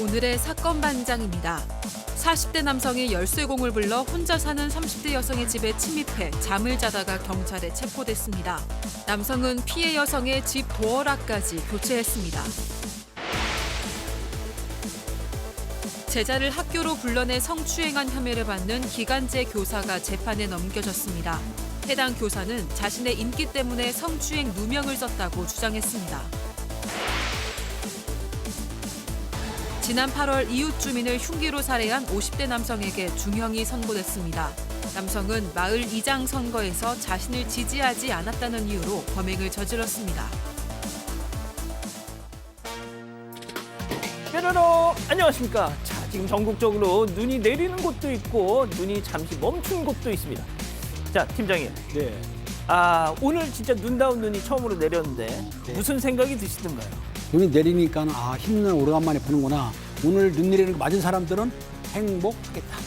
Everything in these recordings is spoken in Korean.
오늘의 사건 반장입니다. 40대 남성이 열쇠공을 불러 혼자 사는 30대 여성의 집에 침입해 잠을 자다가 경찰에 체포됐습니다. 남성은 피해 여성의 집 도어락까지 교체했습니다. 제자를 학교로 불러내 성추행한 혐의를 받는 기간제 교사가 재판에 넘겨졌습니다. 해당 교사는 자신의 인기 때문에 성추행 누명을 썼다고 주장했습니다. 지난 8월 이웃 주민을 흉기로 살해한 50대 남성에게 중형이 선고됐습니다. 남성은 마을 이장 선거에서 자신을 지지하지 않았다는 이유로 범행을 저질렀습니다. 뾰로로 안녕하십니까. 자, 지금 전국적으로 눈이 내리는 곳도 있고 눈이 잠시 멈춘 곳도 있습니다. 자, 팀장님. 네. 오늘 진짜 눈다운 눈이 처음으로 내렸는데 네. 무슨 생각이 드시던가요? 눈이 내리니까 힘을 오래간만에 보는구나. 오늘 눈 내리는 거 맞은 사람들은 행복하겠다.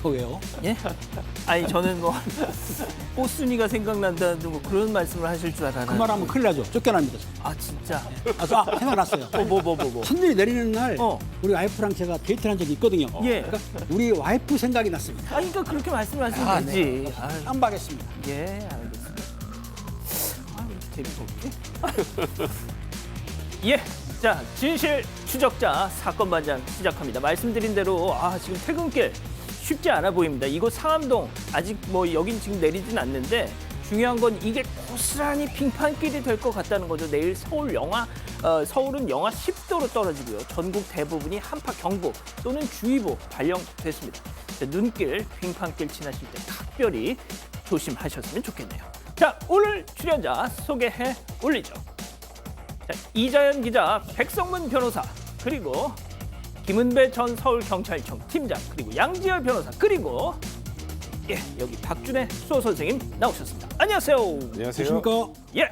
왜요? 예? 아니 저는 뭐 꽃순이가 생각난다는 뭐 그런 말씀을 하실 줄 알았는데. 그 말하면 큰일 나죠. 쫓겨납니다. 진짜. 생각났어요. 뭐. 첫눈이 내리는 날 어. 우리 와이프랑 제가 데이트를 한 적이 있거든요. 예. 그러니까 우리 와이프 생각이 났습니다. 그러니까 그렇게 말씀하시면 되지. 네. 깜박했습니다. 예, 알겠습니다. 재밌었지? 예, 자, 진실 추적자 사건 반장 시작합니다. 말씀드린 대로 지금 퇴근길 쉽지 않아 보입니다. 이곳 상암동 아직 뭐 여긴 지금 내리진 않는데 중요한 건 이게 고스란히 빙판길이 될 것 같다는 거죠. 내일 서울은 영하 10도로 떨어지고요. 전국 대부분이 한파 경보 또는 주의보 발령됐습니다. 자, 눈길, 빙판길 지나실 때 각별히 조심하셨으면 좋겠네요. 자, 오늘 출연자 소개해 올리죠. 자, 이자연 기자, 백성문 변호사, 그리고 김은배 전 서울경찰청 팀장, 그리고 양지열 변호사, 그리고 여기 박준혜 수호 선생님 나오셨습니다. 안녕하세요. 안녕하십니까? 예.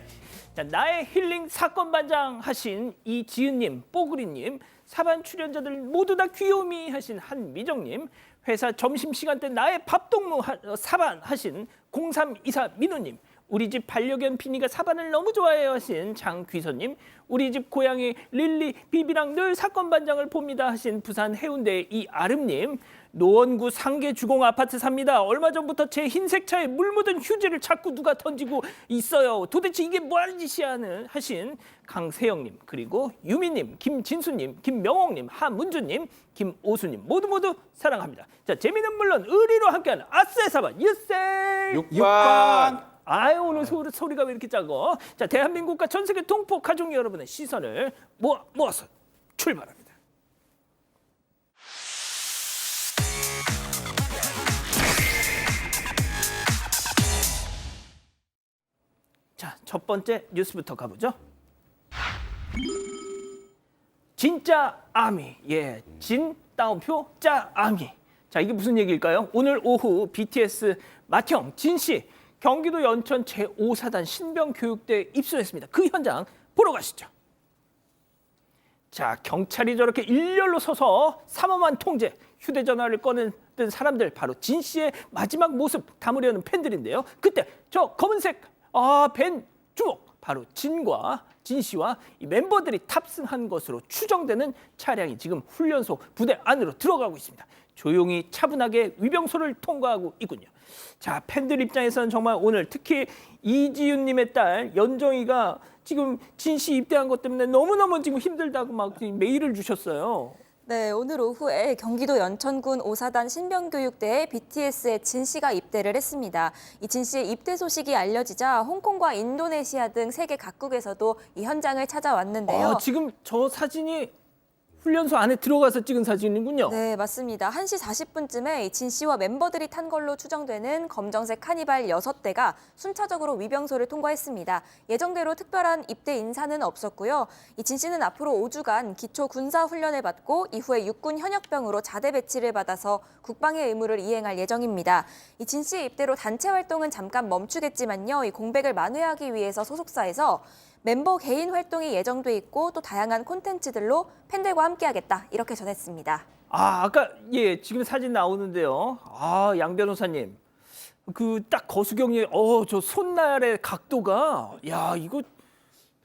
자, 나의 힐링 사건 반장 하신 이지은님, 뽀글이님, 사반 출연자들 모두 다 귀요미 하신 한미정님, 회사 점심시간 때 나의 밥동무 사반 하신 0324 민호님, 우리 집 반려견 피니가 사반을 너무 좋아해요 하신 장귀선님, 우리 집 고양이 릴리 비비랑 늘 사건 반장을 봅니다 하신 부산 해운대 이아름님, 노원구 상계 주공 아파트 삽니다. 얼마 전부터 제 흰색 차에 물 묻은 휴지를 자꾸 누가 던지고 있어요. 도대체 이게 뭐하는 짓이야 하신 강세영님, 그리고 유미님, 김진수님, 김명옥님, 하문주님, 김오수님 모두 사랑합니다. 자, 재미는 물론 의리로 함께하는 아싸의 사반 유세 6반. 오늘 소리가 왜 이렇게 작어? 자, 대한민국과 전 세계 동포 가족 여러분의 시선을 모아서 출발합니다. 자, 첫 번째 뉴스부터 가보죠. 진짜 아미, 진 따옴표 짜 아미. 자, 이게 무슨 얘기일까요? 오늘 오후 BTS 맏형 진 씨 경기도 연천 제5사단 신병교육대에 입소했습니다. 그 현장 보러 가시죠. 자, 경찰이 저렇게 일렬로 서서 삼엄한 통제, 휴대전화를 꺼냈던 사람들, 바로 진 씨의 마지막 모습 담으려는 팬들인데요. 그때 저 검은색 벤 주목, 바로 진 씨와 이 멤버들이 탑승한 것으로 추정되는 차량이 지금 훈련소 부대 안으로 들어가고 있습니다. 조용히 차분하게 위병소를 통과하고 있군요. 자, 팬들 입장에서는 정말 오늘 특히 이지윤님의 딸 연정이가 지금 진 씨 입대한 것 때문에 너무너무 지금 힘들다고 막 메일을 주셨어요. 네, 오늘 오후에 경기도 연천군 5사단 신병교육대에 BTS의 진 씨가 입대를 했습니다. 이 진 씨의 입대 소식이 알려지자 홍콩과 인도네시아 등 세계 각국에서도 이 현장을 찾아왔는데요. 지금 저 사진이 훈련소 안에 들어가서 찍은 사진이군요. 네, 맞습니다. 1시 40분쯤에 진 씨와 멤버들이 탄 걸로 추정되는 검정색 카니발 6대가 순차적으로 위병소를 통과했습니다. 예정대로 특별한 입대 인사는 없었고요. 이 진 씨는 앞으로 5주간 기초 군사 훈련을 받고 이후에 육군 현역병으로 자대 배치를 받아서 국방의 의무를 이행할 예정입니다. 이 진 씨의 입대로 단체 활동은 잠깐 멈추겠지만요. 이 공백을 만회하기 위해서 소속사에서 멤버 개인 활동이 예정돼 있고 또 다양한 콘텐츠들로 팬들과 함께하겠다 이렇게 전했습니다. 아까 지금 사진 나오는데요. 양 변호사님, 그 딱 거수경이 저 손날의 각도가 이거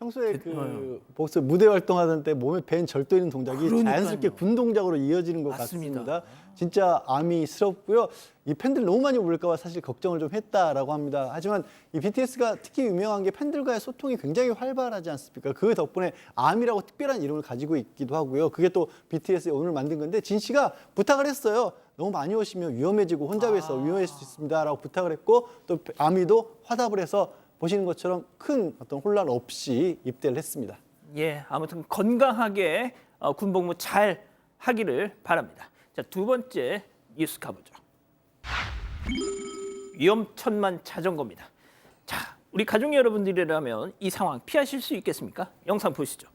평소에 그 복수 무대 활동하던 때 몸에 밴 절도 있는 동작이 그러니까요. 자연스럽게 군 동작으로 이어지는 것 맞습니다. 같습니다. 진짜 아미스럽고요. 이 팬들 너무 많이 울까 봐 사실 걱정을 좀 했다라고 합니다. 하지만 이 BTS가 특히 유명한 게 팬들과의 소통이 굉장히 활발하지 않습니까? 그 덕분에 아미라고 특별한 이름을 가지고 있기도 하고요. 그게 또 BTS의 오늘 만든 건데 진 씨가 부탁을 했어요. 너무 많이 오시면 위험해지고 혼자 뵈서 위험해질 수 있습니다라고 부탁을 했고 또 아미도 화답을 해서 보시는 것처럼 큰 어떤 혼란 없이 입대를 했습니다. 예, 아무튼 건강하게 군복무 잘 하기를 바랍니다. 자, 두 번째 뉴스 가보죠. 위험천만 자전거입니다. 자, 우리 가족 여러분들이라면 이 상황 피하실 수 있겠습니까? 영상 보시죠.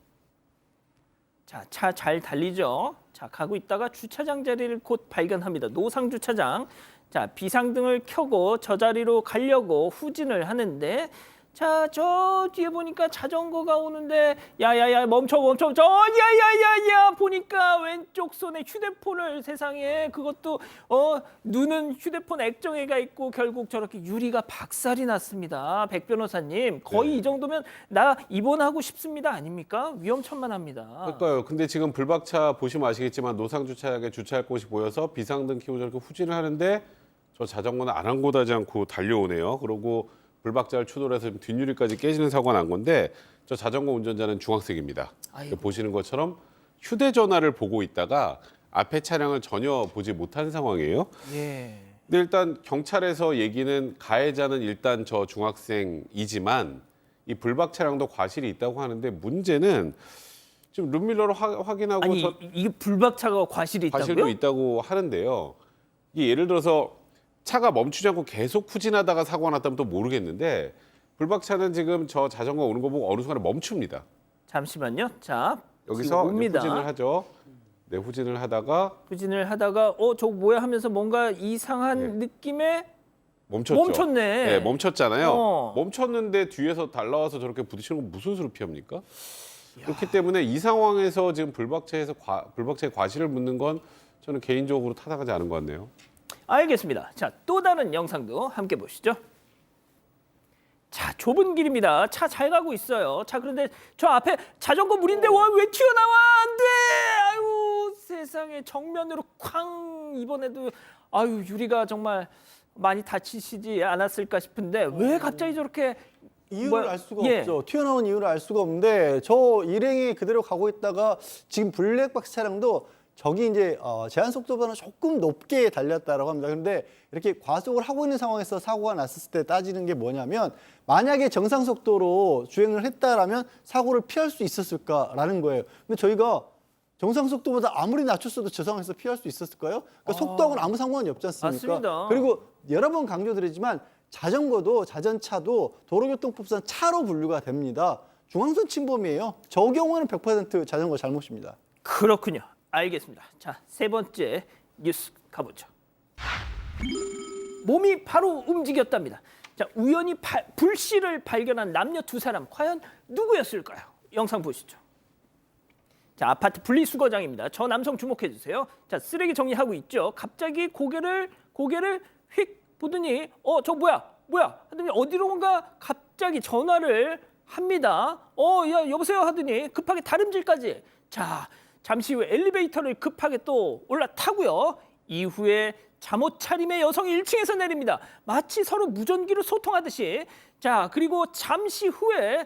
자, 차 잘 달리죠? 자, 가고 있다가 주차장 자리를 곧 발견합니다. 노상 주차장. 자, 비상등을 켜고 저 자리로 가려고 후진을 하는데 자, 저 뒤에 보니까 자전거가 오는데 야야야 멈춰 저 야야야야 보니까 왼쪽 손에 휴대폰을 세상에 그것도 눈은 휴대폰 액정에가 있고 결국 저렇게 유리가 박살이 났습니다. 백 변호사님 거의 네. 이 정도면 나 입원하고 싶습니다 아닙니까? 위험천만합니다. 그러니까요. 근데 지금 불박차 보시면 아시겠지만 노상 주차장에 주차할 곳이 보여서 비상등 켜고 저렇게 후진을 하는데 저 자전거는 아랑곳하지 않고 달려오네요. 그러고 불박자를 추돌해서 뒷유리까지 깨지는 사고가 난 건데 저 자전거 운전자는 중학생입니다. 아이고. 보시는 것처럼 휴대전화를 보고 있다가 앞에 차량을 전혀 보지 못한 상황이에요. 예. 근데 일단 경찰에서 얘기는 가해자는 일단 저 중학생이지만 이 불박 차량도 과실이 있다고 하는데 문제는 지금 룸밀러로 확인하고 아니 이게 불박차가 과실이 있다고요? 과실도 있다고 하는데요. 이게 예를 들어서 차가 멈추지 않고 계속 후진하다가 사고가 났다면 또 모르겠는데 불박차는 지금 저 자전거 오는 거 보고 어느 순간에 멈춥니다. 잠시만요. 자, 여기서 지금 이제 옵니다. 후진을 하죠. 네, 후진을 하다가 후진을 하다가 저거 뭐야 하면서 뭔가 이상한 느낌에 멈췄죠. 멈췄네. 네, 멈췄잖아요. 어. 멈췄는데 뒤에서 달라와서 저렇게 부딪히는 건 무슨 수로 피합니까? 그렇기 때문에 이 상황에서 지금 불박차의 과실을 묻는 건 저는 개인적으로 타당하지 않은 것 같네요. 알겠습니다. 자, 또 다른 영상도 함께 보시죠. 자, 좁은 길입니다. 차 잘 가고 있어요. 자, 그런데 저 앞에 자전거 물인데 왜 튀어나와? 안 돼! 아유, 세상에 정면으로 쾅! 이번에도 아유, 유리가 정말 많이 다치시지 않았을까 싶은데 왜 갑자기 저렇게 이유를 알 수가 예. 없죠. 튀어나온 이유를 알 수가 없는데 저 일행이 그대로 가고 있다가 지금 블랙박스 차량도 저기 이제 제한 속도보다는 조금 높게 달렸다라고 합니다. 그런데 이렇게 과속을 하고 있는 상황에서 사고가 났을 때 따지는 게 뭐냐면 만약에 정상 속도로 주행을 했다라면 사고를 피할 수 있었을까라는 거예요. 근데 저희가 정상 속도보다 아무리 낮췄어도 저 상황에서 피할 수 있었을까요? 그러니까 속도하고는 아무 상관이 없지 않습니까? 맞습니다. 그리고 여러 번 강조드리지만 자전거도 자전차도 도로교통법상 차로 분류가 됩니다. 중앙선 침범이에요. 저 경우는 100% 자전거 잘못입니다. 그렇군요. 알겠습니다. 자, 세 번째 뉴스 가보죠. 몸이 바로 움직였답니다. 자, 우연히 불씨를 발견한 남녀 두 사람 과연 누구였을까요? 영상 보시죠. 자, 아파트 분리수거장입니다. 저 남성 주목해 주세요. 자, 쓰레기 정리하고 있죠. 갑자기 고개를 휙 보더니 저 뭐야 하더니 어디론가 갑자기 전화를 합니다. 야 여보세요 하더니 급하게 다름질까지. 자, 잠시 후 엘리베이터를 급하게 또 올라타고요. 이후에 잠옷 차림의 여성이 1층에서 내립니다. 마치 서로 무전기로 소통하듯이. 자, 그리고 잠시 후에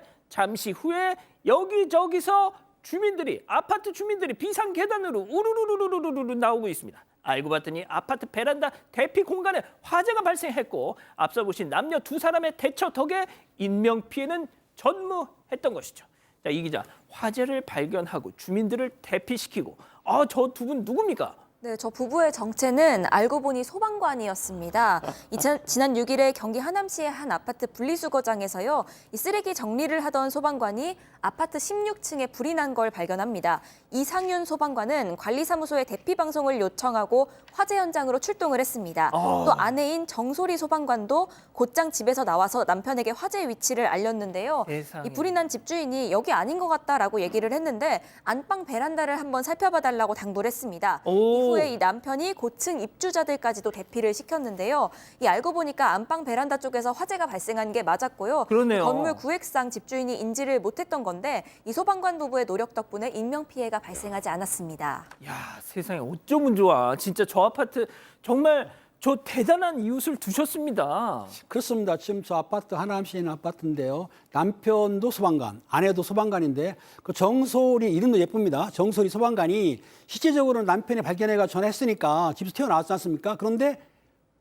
여기저기서 아파트 주민들이 비상 계단으로 우르르르르르르 나오고 있습니다. 알고 봤더니 아파트 베란다 대피 공간에 화재가 발생했고 앞서 보신 남녀 두 사람의 대처 덕에 인명 피해는 전무했던 것이죠. 자, 이 기자, 화재를 발견하고 주민들을 대피시키고 저 두 분 누굽니까? 네, 저 부부의 정체는 알고 보니 소방관이었습니다. 지난 6일에 경기 하남시의 한 아파트 분리수거장에서요, 이 쓰레기 정리를 하던 소방관이 아파트 16층에 불이 난 걸 발견합니다. 이상윤 소방관은 관리사무소에 대피 방송을 요청하고 화재 현장으로 출동을 했습니다. 또 아내인 정소리 소방관도 곧장 집에서 나와서 남편에게 화재 위치를 알렸는데요. 세상에. 이 불이 난 집주인이 여기 아닌 것 같다라고 얘기를 했는데 안방 베란다를 한번 살펴봐 달라고 당부를 했습니다. 오. 이후에 이 남편이 고층 입주자들까지도 대피를 시켰는데요. 이 알고 보니까 안방 베란다 쪽에서 화재가 발생한 게 맞았고요. 그러네요. 건물 구획상 집주인이 인지를 못했던 건데 이 소방관 부부의 노력 덕분에 인명 피해가 발생하지 않았습니다. 야, 세상에 어쩌면 좋아. 진짜 저 아파트 정말 저 대단한 이웃을 두셨습니다. 그렇습니다. 지금 저 아파트 하남시에 있는 아파트인데요. 남편도 소방관, 아내도 소방관인데 그 정솔이 이름도 예쁩니다. 정솔이 소방관이 실제적으로 남편이 발견해가 전화했으니까 집에서 튀어나왔지 않습니까? 그런데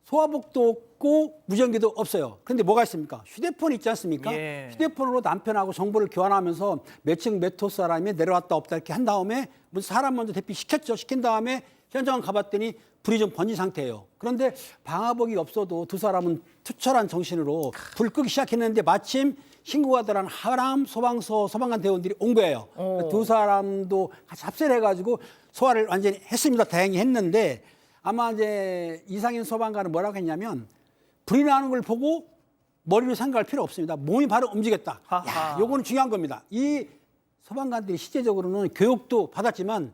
소화복도 없고 무전기도 없어요. 그런데 뭐가 있습니까? 휴대폰 있지 않습니까? 예. 휴대폰으로 남편하고 정보를 교환하면서 몇 층 몇 호 사람이 내려왔다 없다 이렇게 한 다음에 무슨 사람 먼저 대피시켰죠. 시킨 다음에 현장을 가봤더니 불이 좀 번진 상태예요. 그런데 방화복이 없어도 두 사람은 투철한 정신으로 불 끄기 시작했는데 마침 신고가 들어간 하남 소방서 소방관 대원들이 온 거예요. 두 사람도 같이 합세를 해가지고 소화를 완전히 했습니다. 다행히 했는데 아마 이제 이상인 소방관은 뭐라고 했냐면 불이 나는 걸 보고 머리로 생각할 필요 없습니다. 몸이 바로 움직였다. 하하. 야, 요거는 중요한 겁니다. 이 소방관들이 실제적으로는 교육도 받았지만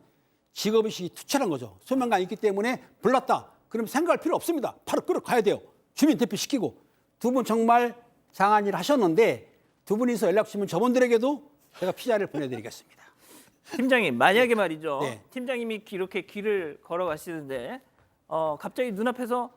직업의식이 투철한 거죠. 소방관이 있기 때문에 불났다. 그럼 생각할 필요 없습니다. 바로 끌어가야 돼요. 주민 대피시키고. 두 분 정말 장한 일을 하셨는데 두 분이서 연락 주시면 저분들에게도 제가 피자를 보내드리겠습니다. 팀장님, 만약에 말이죠. 네. 팀장님이 이렇게 길을 걸어가시는데 갑자기 눈앞에서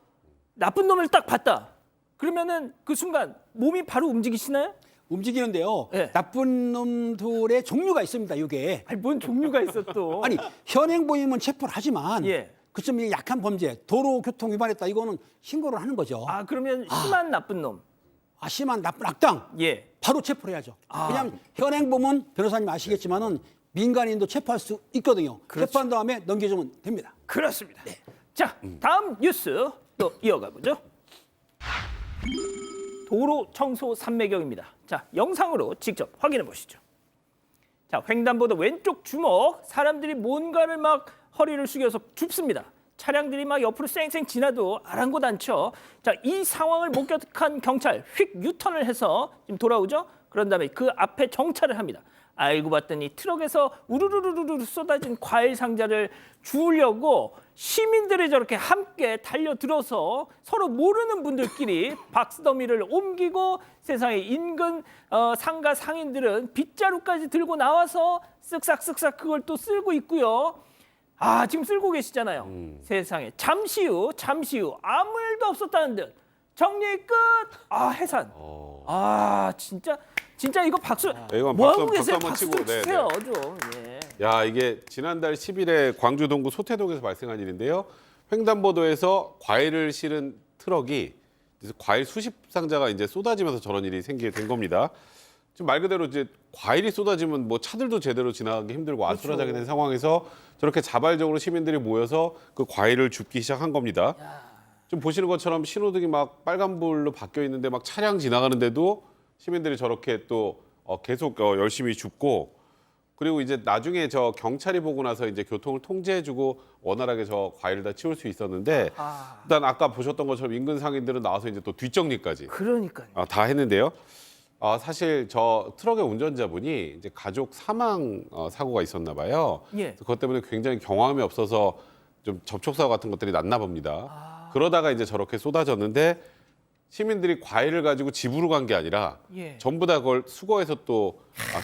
나쁜 놈을 딱 봤다. 그러면은 그 순간 몸이 바로 움직이시나요? 움직이는데요. 네. 나쁜 놈들의 종류가 있습니다. 이게. 아니, 뭔 종류가 있어 또. 아니 현행범이면 체포를 하지만 예. 그좀 약한 범죄, 도로교통 위반했다 이거는 신고를 하는 거죠. 아, 그러면 심한 나쁜 놈. 심한 나쁜 악당 예. 바로 체포를 해야죠. 아. 왜냐하면 현행범은 변호사님 아시겠지만은 민간인도 체포할 수 있거든요. 그렇죠. 체포한 다음에 넘겨주면 됩니다. 그렇습니다. 자, 다음 뉴스 또 이어가 보죠. 도로 청소 산매경입니다. 자, 영상으로 직접 확인해 보시죠. 자, 횡단보도 왼쪽 주먹, 사람들이 뭔가를 막 허리를 숙여서 줍습니다. 차량들이 막 옆으로 쌩쌩 지나도 아랑곳 않죠. 자, 이 상황을 목격한 경찰 휙 유턴을 해서 지금 돌아오죠. 그런 다음에 그 앞에 정차를 합니다. 알고 봤더니 트럭에서 우르르르르 쏟아진 과일 상자를 주우려고 시민들이 저렇게 함께 달려들어서 서로 모르는 분들끼리 박스더미를 옮기고 세상에 인근 상가 상인들은 빗자루까지 들고 나와서 쓱싹쓱싹 그걸 또 쓸고 있고요. 아, 지금 쓸고 계시잖아요. 세상에 잠시 후 아무 일도 없었다는 듯 정리 끝. 아, 해산. 아, 진짜 이거 박수. 이건 뭐 박수, 하고 계세요? 박수 박수 한번 좀 치고, 네, 주세요, 좀. 예. 야, 이게 지난달 10일에 광주 동구 소태동에서 발생한 일인데요. 횡단보도에서 과일을 실은 트럭이 과일 수십 상자가 이제 쏟아지면서 저런 일이 생기게 된 겁니다. 지금 말 그대로 이제 과일이 쏟아지면 뭐 차들도 제대로 지나가기 힘들고 아수라장이 된 상황에서 저렇게 자발적으로 시민들이 모여서 그 과일을 줍기 시작한 겁니다. 좀 보시는 것처럼 신호등이 막 빨간불로 바뀌어 있는데 막 차량 지나가는데도 시민들이 저렇게 또 계속 열심히 줍고, 그리고 이제 나중에 저 경찰이 보고 나서 이제 교통을 통제해주고 원활하게 저 과일을 다 치울 수 있었는데, 일단 아까 보셨던 것처럼 인근 상인들은 나와서 이제 또 뒷정리까지 그러니까요. 다 했는데요. 사실 저 트럭의 운전자분이 이제 가족 사망 사고가 있었나 봐요. 예. 그래서 그것 때문에 굉장히 경험이 없어서 좀 접촉사고 같은 것들이 났나 봅니다. 그러다가 이제 저렇게 쏟아졌는데 시민들이 과일을 가지고 집으로 간 게 아니라 예. 전부 다 그걸 수거해서 또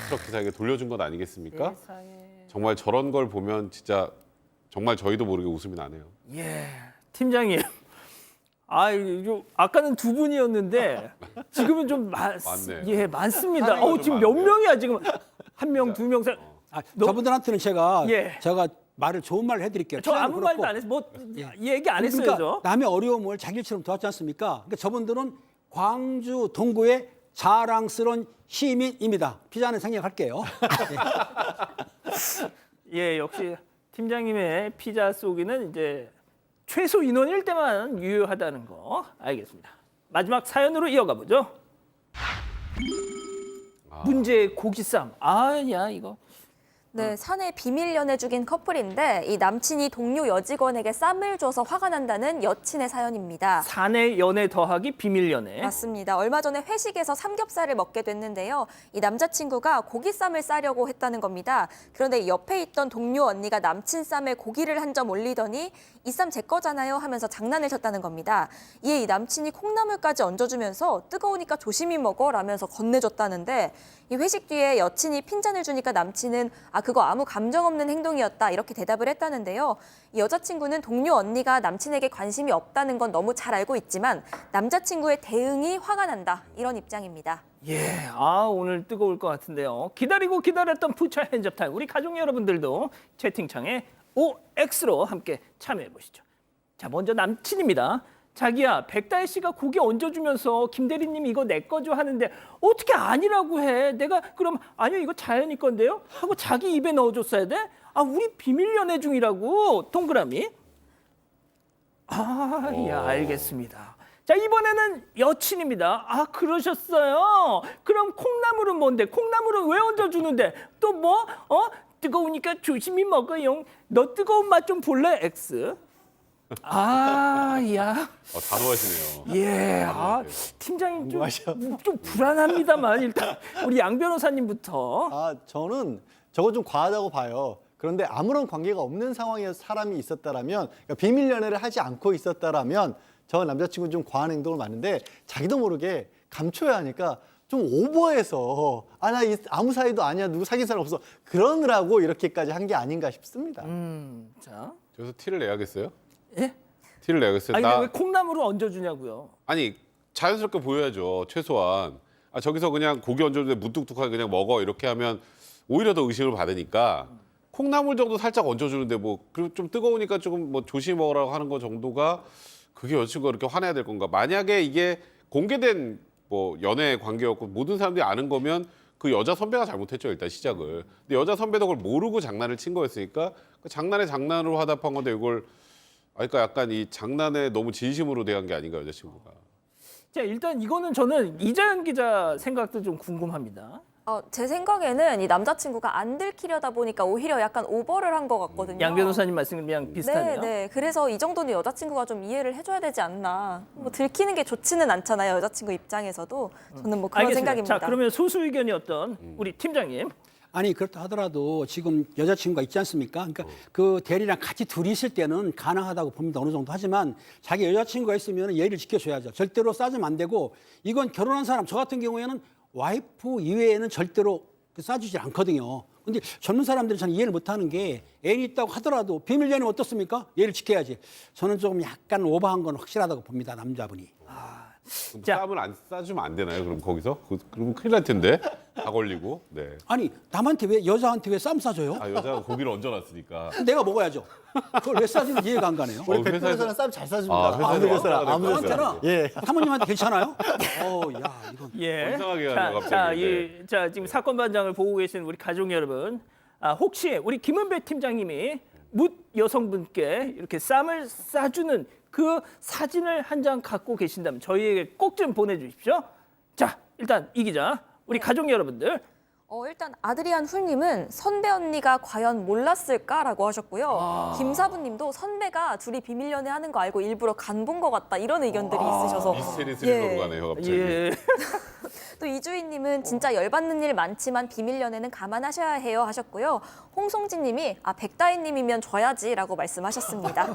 트럭 기사에게 돌려준 것 아니겠습니까? 정말 저런 걸 보면 진짜 정말 저희도 모르게 웃음이 나네요. 예, 팀장님. 아, 이거 아까는 두 분이었는데 지금은 좀 많네. 예, 많습니다. 사람이 좀 지금 몇 많네. 명이야 지금? 한 명, 두 명, 저분들한테는 제가 예. 말을 좋은 말을 해드릴게요. 저 아무 말도 안 했어. 뭐 얘기 안 했어요, 그러니까 저. 남의 어려움을 자기 일처럼 도왔지 않습니까? 그러니까 저분들은 광주 동구의 자랑스러운 시민입니다. 피자는 생략할게요. 예, 역시 팀장님의 피자 쏘기는 이제 최소 인원일 때만 유효하다는 거 알겠습니다. 마지막 사연으로 이어가 보죠. 문제의 고기쌈. 아야 이거. 네, 사내 비밀 연애 중인 커플인데 이 남친이 동료 여직원에게 쌈을 줘서 화가 난다는 여친의 사연입니다. 사내 연애 더하기 비밀 연애. 맞습니다. 얼마 전에 회식에서 삼겹살을 먹게 됐는데요. 이 남자친구가 고기 쌈을 싸려고 했다는 겁니다. 그런데 옆에 있던 동료 언니가 남친 쌈에 고기를 한 점 올리더니 이 쌈 제 거잖아요 하면서 장난을 쳤다는 겁니다. 이에 이 남친이 콩나물까지 얹어주면서 뜨거우니까 조심히 먹어 라면서 건네줬다는데 이 회식 뒤에 여친이 핀잔을 주니까 남친은 그거 아무 감정 없는 행동이었다 이렇게 대답을 했다는데요. 이 여자친구는 동료 언니가 남친에게 관심이 없다는 건 너무 잘 알고 있지만 남자친구의 대응이 화가 난다 이런 입장입니다. 예, 오늘 뜨거울 것 같은데요. 기다리고 기다렸던 푸처 핸즈업 타임. 우리 가족 여러분들도 채팅창에 OX로 함께 참여해 보시죠. 자, 먼저 남친입니다. 자기야, 백다혜 씨가 고기 얹어주면서 김 대리님 이거 내 거죠 하는데 어떻게 아니라고 해? 내가 그럼 아니요 이거 자연이 건데요? 하고 자기 입에 넣어줬어야 돼? 우리 비밀 연애 중이라고 동그라미. 예, 알겠습니다. 자, 이번에는 여친입니다. 그러셨어요? 그럼 콩나물은 뭔데? 콩나물은 왜 얹어주는데? 또 뭐? 뜨거우니까 조심히 먹어요. 너 뜨거운 맛 좀 볼래? X. 야. 단호하시네요. 예, 팀장님 좀 불안합니다만 일단 우리 양 변호사님부터. 저는 저거 좀 과하다고 봐요. 그런데 아무런 관계가 없는 상황에서 사람이 있었다라면, 그러니까 비밀 연애를 하지 않고 있었다라면 저 남자친구는 좀 과한 행동을 많은데 자기도 모르게 감춰야 하니까 좀 오버해서 나 아무 사이도 아니야, 누구 사귄 사람 없어 그러느라고 이렇게까지 한 게 아닌가 싶습니다. 자, 그래서 티를 내야겠어요? 예? 티를 내야겠어요? 근데 왜 콩나물을 얹어주냐고요? 아니 자연스럽게 보여야죠. 최소한 저기서 그냥 고기 얹어주는데 무뚝뚝하게 그냥 먹어 이렇게 하면 오히려 더 의심을 받으니까 콩나물 정도 살짝 얹어주는데 그리고 좀 뜨거우니까 조금 조심히 먹으라고 하는 거 정도가 그게 여자친구가 그렇게 화내야 될 건가? 만약에 이게 공개된 연애 관계였고 모든 사람들이 아는 거면 그 여자 선배가 잘못했죠, 일단 시작을. 근데 여자 선배도 그걸 모르고 장난을 친 거였으니까 그 장난에 장난으로 화답한 건데 이걸 그러니까 약간 이 장난에 너무 진심으로 대한 게 아닌가, 여자친구가. 자, 일단 이거는 저는 이자연 기자 생각도 좀 궁금합니다. 제 생각에는 이 남자친구가 안 들키려다 보니까 오히려 약간 오버를 한 것 같거든요. 양 변호사님 말씀이랑 비슷하네요. 네. 그래서 이 정도는 여자친구가 좀 이해를 해줘야 되지 않나. 들키는 게 좋지는 않잖아요. 여자친구 입장에서도. 저는 그런 알겠습니다. 생각입니다. 자, 그러면 소수 의견이었던 우리 팀장님. 아니 그렇다 하더라도 지금 여자친구가 있지 않습니까? 그러니까 그 대리랑 같이 둘이 있을 때는 가능하다고 봅니다. 어느 정도. 하지만 자기 여자친구가 있으면 예의를 지켜줘야죠. 절대로 싸주면 안 되고 이건 결혼한 사람, 저 같은 경우에는 와이프 이외에는 절대로 싸주지 않거든요. 근데 젊은 사람들이 저는 이해를 못하는 게 애인이 있다고 하더라도 비밀 연애 어떻습니까? 예의를 지켜야지. 저는 조금 약간 오버한 건 확실하다고 봅니다. 남자분이. 그럼 자. 쌈을 안 싸주면 안 되나요? 그럼 거기서? 그러면 큰일 날 텐데. 다 걸리고. 네. 아니 남한테 왜 여자한테 왜 쌈 싸줘요? 여자가 고기를 얹어놨으니까. 내가 먹어야죠. 그걸 왜 싸주는지 이해가 안 가네요. 우리 백 회사에서- 변호사는 쌈 잘 싸줍니다. 회사에서 아무 데서나 왔다가 아무 됐다. 데서나. 저한테나 예. 사모님한테 괜찮아요? 야 이건. 예. 이상하게 하네요, 갑자기. 자, 지금 사건 반장을 보고 계신 우리 가족 여러분, 혹시 우리 김은배 팀장님이 묻 여성분께 이렇게 쌈을 싸주는 그 사진을 한 장 갖고 계신다면 저희에게 꼭 좀 보내주십시오. 자, 일단 이 기자, 우리 가족 여러분들. 일단 아드리안 훌님은 선배 언니가 과연 몰랐을까라고 하셨고요. 김사부님도 선배가 둘이 비밀 연애하는 거 알고 일부러 간 본 것 같다 이런 의견들이 있으셔서 미스테리 스릴러로 가네요, 갑자기. 예. 또 이주인님은 진짜 열받는 일 많지만 비밀 연애는 감안하셔야 해요 하셨고요. 홍송진님이 백다희님이면 줘야지라고 말씀하셨습니다. 예.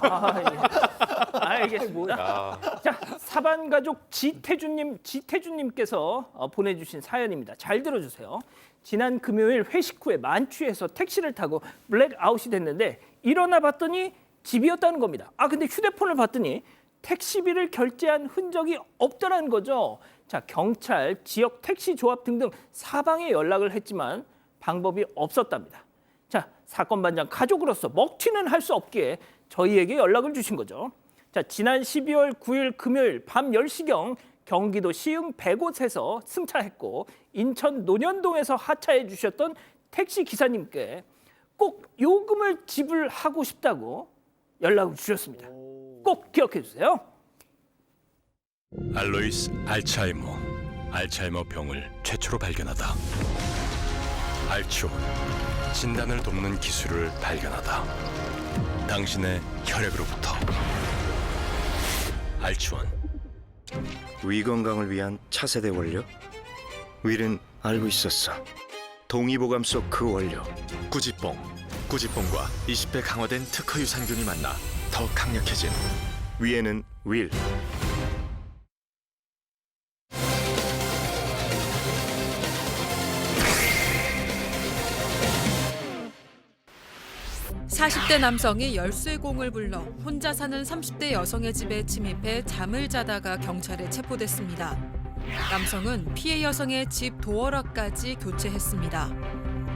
알겠습니다. 자, 사반 가족 지태준님께서 보내주신 사연입니다. 잘 들어주세요. 지난 금요일 회식 후에 만취해서 택시를 타고 블랙아웃이 됐는데 일어나 봤더니 집이었다는 겁니다. 근데 휴대폰을 봤더니 택시비를 결제한 흔적이 없더라는 거죠. 자, 경찰, 지역 택시 조합 등등 사방에 연락을 했지만 방법이 없었답니다. 자, 사건 반장 가족으로서 먹튀는 할 수 없기에 저희에게 연락을 주신 거죠. 자, 지난 12월 9일 금요일 밤 10시경 경기도 시흥 100곳에서 승차했고 인천 논현동에서 하차해 주셨던 택시 기사님께 꼭 요금을 지불하고 싶다고 연락을 주셨습니다. 꼭 기억해 주세요. 알로이스 알츠하이머 병을 최초로 발견하다. 알츠온 진단을 돕는 기술을 발견하다. 당신의 혈액으로부터 알츠원. 위 건강을 위한 차세대 원료? 윌은 알고 있었어. 동의보감 속 그 원료. 구지뽕. 구지뽕과 20배 강화된 특허 유산균이 만나 더 강력해진 위에는 윌. 사십 대 남성이 열쇠공을 불러 혼자 사는 30대 여성의 집에 침입해 잠을 자다가 경찰에 체포됐습니다. 남성은 피해 여성의 집 도어락까지 교체했습니다.